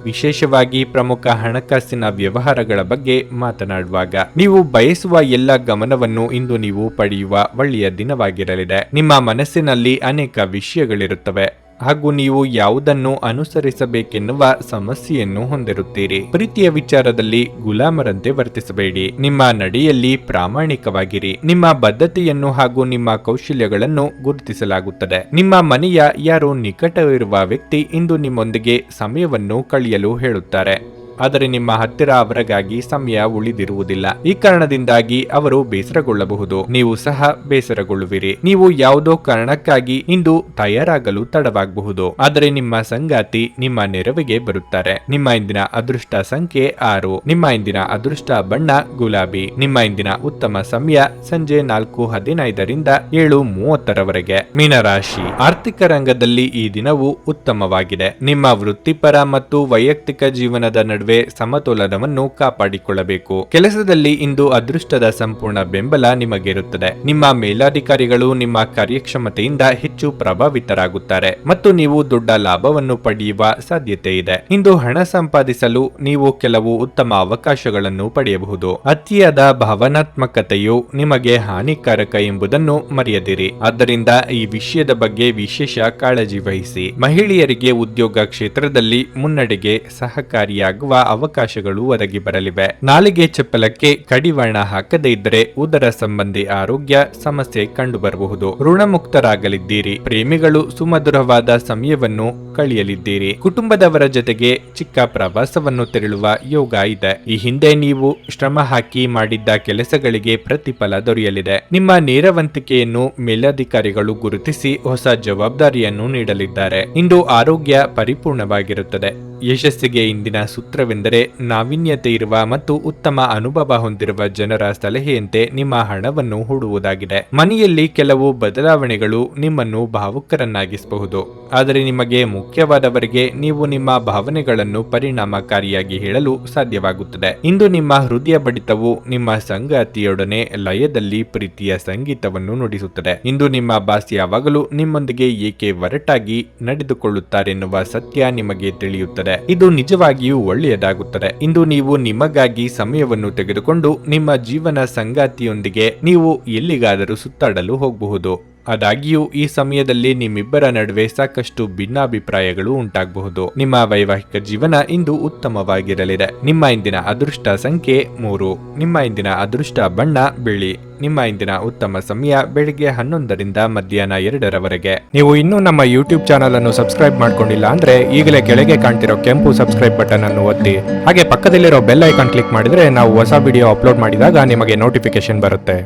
ವಿಶೇಷವಾಗಿ ಪ್ರಮುಖ ಹಣಕಾಸಿನ ವ್ಯವಹಾರಗಳ ಬಗ್ಗೆ ಮಾತನಾಡುವಾಗ ನೀವು ಬಯಸುವ ಎಲ್ಲ ಗಮನವನ್ನು ಇಂದು ನೀವು ಪಡೆಯುವ ಒಳ್ಳೆಯ ದಿನವಾಗಿರಲಿದೆ. ನಿಮ್ಮ ಮನಸ್ಸಿನಲ್ಲಿ ಅನೇಕ ವಿಷಯಗಳಿರುತ್ತವೆ. ಹಾಗೂ ನೀವು ಯಾವುದನ್ನು ಅನುಸರಿಸಬೇಕೆನ್ನುವ ಸಮಸ್ಯೆಯನ್ನು ಹೊಂದಿರುತ್ತೀರಿ. ಪ್ರೀತಿಯ ವಿಚಾರದಲ್ಲಿ ಗುಲಾಮರಂತೆ ವರ್ತಿಸಬೇಡಿ. ನಿಮ್ಮ ನಡೆಯಲ್ಲಿ ಪ್ರಾಮಾಣಿಕವಾಗಿರಿ. ನಿಮ್ಮ ಬದ್ಧತೆಯನ್ನು ಹಾಗೂ ನಿಮ್ಮ ಕೌಶಲ್ಯಗಳನ್ನು ಗುರುತಿಸಲಾಗುತ್ತದೆ. ನಿಮ್ಮ ಮನೆಯ ಯಾರೋ ನಿಕಟವಿರುವ ವ್ಯಕ್ತಿ ಇಂದು ನಿಮ್ಮೊಂದಿಗೆ ಸಮಯವನ್ನು ಕಳೆಯಲು ಹೇಳುತ್ತಾರೆ, ಆದರೆ ನಿಮ್ಮ ಹತ್ತಿರ ಅವರಿಗಾಗಿ ಸಮಯ ಉಳಿದಿರುವುದಿಲ್ಲ. ಈ ಕಾರಣದಿಂದಾಗಿ ಅವರು ಬೇಸರಗೊಳ್ಳಬಹುದು, ನೀವು ಸಹ ಬೇಸರಗೊಳ್ಳುವಿರಿ. ನೀವು ಯಾವುದೋ ಕಾರಣಕ್ಕಾಗಿ ಇಂದು ತಯಾರಾಗಲು ತಡವಾಗಬಹುದು, ಆದರೆ ನಿಮ್ಮ ಸಂಗಾತಿ ನಿಮ್ಮ ನೆರವಿಗೆ ಬರುತ್ತಾರೆ. ನಿಮ್ಮ ಇಂದಿನ ಅದೃಷ್ಟ ಸಂಖ್ಯೆ 6. ನಿಮ್ಮ ಇಂದಿನ ಅದೃಷ್ಟ ಬಣ್ಣ ಗುಲಾಬಿ. ನಿಮ್ಮ ಇಂದಿನ ಉತ್ತಮ ಸಮಯ ಸಂಜೆ 4:15ರಿಂದ 7:30ರವರೆಗೆ. ಮೀನರಾಶಿ. ಆರ್ಥಿಕ ರಂಗದಲ್ಲಿ ಈ ದಿನವು ಉತ್ತಮವಾಗಿದೆ. ನಿಮ್ಮ ವೃತ್ತಿಪರ ಮತ್ತು ವೈಯಕ್ತಿಕ ಜೀವನದ ನಡುವೆ ಸಮತೋಲನವನ್ನು ಕಾಪಾಡಿಕೊಳ್ಳಬೇಕು. ಕೆಲಸದಲ್ಲಿ ಇಂದು ಅದೃಷ್ಟದ ಸಂಪೂರ್ಣ ಬೆಂಬಲ ನಿಮಗಿರುತ್ತದೆ. ನಿಮ್ಮ ಮೇಲಾಧಿಕಾರಿಗಳು ನಿಮ್ಮ ಕಾರ್ಯಕ್ಷಮತೆಯಿಂದ ಹೆಚ್ಚು ಪ್ರಭಾವಿತರಾಗುತ್ತಾರೆ ಮತ್ತು ನೀವು ದೊಡ್ಡ ಲಾಭವನ್ನು ಪಡೆಯುವ ಸಾಧ್ಯತೆ ಇದೆ. ಇಂದು ಹಣ ಸಂಪಾದಿಸಲು ನೀವು ಕೆಲವು ಉತ್ತಮ ಅವಕಾಶಗಳನ್ನು ಪಡೆಯಬಹುದು. ಅತಿಯಾದ ಭಾವನಾತ್ಮಕತೆಯು ನಿಮಗೆ ಹಾನಿಕಾರಕ ಎಂಬುದನ್ನು ಮರೆಯದಿರಿ. ಆದ್ದರಿಂದ ಈ ವಿಷಯದ ಬಗ್ಗೆ ವಿಶೇಷ ಕಾಳಜಿ ವಹಿಸಿ. ಮಹಿಳೆಯರಿಗೆ ಉದ್ಯೋಗ ಕ್ಷೇತ್ರದಲ್ಲಿ ಮುನ್ನಡೆಗೆ ಸಹಕಾರಿಯಾಗುವ ಅವಕಾಶಗಳು ಒದಗಿ ಬರಲಿವೆ. ನಾಲಿಗೆ ಚಪ್ಪಲಕ್ಕೆ ಕಡಿವಾಣ ಹಾಕದೇ ಇದ್ದರೆ ಉದರ ಸಂಬಂಧಿ ಆರೋಗ್ಯ ಸಮಸ್ಯೆ ಕಂಡುಬರಬಹುದು. ಋಣಮುಕ್ತರಾಗಲಿದ್ದೀರಿ. ಪ್ರೇಮಿಗಳು ಸುಮಧುರವಾದ ಸಮಯವನ್ನು ಕಳೆಯಲಿದ್ದೀರಿ. ಕುಟುಂಬದವರ ಜೊತೆಗೆ ಚಿಕ್ಕ ಪ್ರವಾಸವನ್ನು ತೆರಳುವ ಯೋಗ ಇದೆ. ಈ ಹಿಂದೆ ನೀವು ಶ್ರಮ ಹಾಕಿ ಮಾಡಿದ್ದ ಕೆಲಸಗಳಿಗೆ ಪ್ರತಿಫಲ ದೊರೆಯಲಿದೆ. ನಿಮ್ಮ ನೇರವಂತಿಕೆಯನ್ನು ಮೇಲಧಿಕಾರಿಗಳು ಗುರುತಿಸಿ ಹೊಸ ಜವಾಬ್ದಾರಿಯನ್ನು ನೀಡಲಿದ್ದಾರೆ. ಇಂದು ಆರೋಗ್ಯ ಪರಿಪೂರ್ಣವಾಗಿರುತ್ತದೆ. ಯಶಸ್ಸಿಗೆ ಇಂದಿನ ಸೂತ್ರವೆಂದರೆ ನಾವೀನ್ಯತೆ ಇರುವ ಮತ್ತು ಉತ್ತಮ ಅನುಭವ ಹೊಂದಿರುವ ಜನರ ಸಲಹೆಯಂತೆ ನಿಮ್ಮ ಹಣವನ್ನು ಹೂಡುವುದಾಗಿದೆ. ಮನೆಯಲ್ಲಿ ಕೆಲವು ಬದಲಾವಣೆಗಳು ನಿಮ್ಮನ್ನು ಭಾವುಕರನ್ನಾಗಿಸಬಹುದು, ಆದರೆ ನಿಮಗೆ ಮುಖ್ಯವಾದವರಿಗೆ ನೀವು ನಿಮ್ಮ ಭಾವನೆಗಳನ್ನು ಪರಿಣಾಮಕಾರಿಯಾಗಿ ಹೇಳಲು ಸಾಧ್ಯವಾಗುತ್ತದೆ. ಇಂದು ನಿಮ್ಮ ಹೃದಯ ಬಡಿತವು ನಿಮ್ಮ ಸಂಗಾತಿಯೊಡನೆ ಲಯದಲ್ಲಿ ಪ್ರೀತಿಯ ಸಂಗೀತವನ್ನು ನುಡಿಸುತ್ತದೆ. ಇಂದು ನಿಮ್ಮ ಬಾಸ್ ಯಾವಾಗಲೂ ನಿಮ್ಮೊಂದಿಗೆ ಏಕೆ ಒರಟಾಗಿ ನಡೆದುಕೊಳ್ಳುತ್ತಾರೆನ್ನುವ ಸತ್ಯ ನಿಮಗೆ ತಿಳಿಯುತ್ತದೆ. ಇದು ನಿಜವಾಗಿಯೂ ಒಳ್ಳೆಯದಾಗುತ್ತದೆ. ಇಂದು ನೀವು ನಿಮಗಾಗಿ ಸಮಯವನ್ನು ತೆಗೆದುಕೊಂಡು ನಿಮ್ಮ ಜೀವನ ಸಂಗಾತಿಯೊಂದಿಗೆ ನೀವು ಎಲ್ಲಿಗಾದರೂ ಸುತ್ತಾಡಲು ಹೋಗಬಹುದು. ಆದಾಗ್ಯೂ ಈ ಸಮಯದಲ್ಲಿ ನಿಮ್ಮಿಬ್ಬರ ನಡುವೆ ಸಾಕಷ್ಟು ಭಿನ್ನಾಭಿಪ್ರಾಯಗಳು ಉಂಟಾಗಬಹುದು. ನಿಮ್ಮ ವೈವಾಹಿಕ ಜೀವನ ಇಂದು ಉತ್ತಮವಾಗಿರಲಿದೆ. ನಿಮ್ಮ ಇಂದಿನ ಅದೃಷ್ಟ ಸಂಖ್ಯೆ 3. ನಿಮ್ಮ ಇಂದಿನ ಅದೃಷ್ಟ ಬಣ್ಣ ಬಿಳಿ. ನಿಮ್ಮ ಇಂದಿನ ಉತ್ತಮ ಸಮಯ ಬೆಳಿಗ್ಗೆ 11ರಿಂದ ಮಧ್ಯಾಹ್ನ 2ರವರೆಗೆ. ನೀವು ಇನ್ನೂ ನಮ್ಮ ಯೂಟ್ಯೂಬ್ ಚಾನಲ್ ಅನ್ನು ಸಬ್ಸ್ಕ್ರೈಬ್ ಮಾಡ್ಕೊಂಡಿಲ್ಲ ಅಂದ್ರೆ ಈಗಲೇ ಕೆಳಗೆ ಕಾಣ್ತಿರೋ ಕೆಂಪು ಸಬ್ಸ್ಕ್ರೈಬ್ ಬಟನ್ ಅನ್ನು ಒತ್ತಿ. ಹಾಗೆ ಪಕ್ಕದಲ್ಲಿರೋ ಬೆಲ್ ಐಕಾನ್ ಕ್ಲಿಕ್ ಮಾಡಿದ್ರೆ ನಾವು ಹೊಸ ವಿಡಿಯೋ ಅಪ್ಲೋಡ್ ಮಾಡಿದಾಗ ನಿಮಗೆ ನೋಟಿಫಿಕೇಶನ್ ಬರುತ್ತೆ.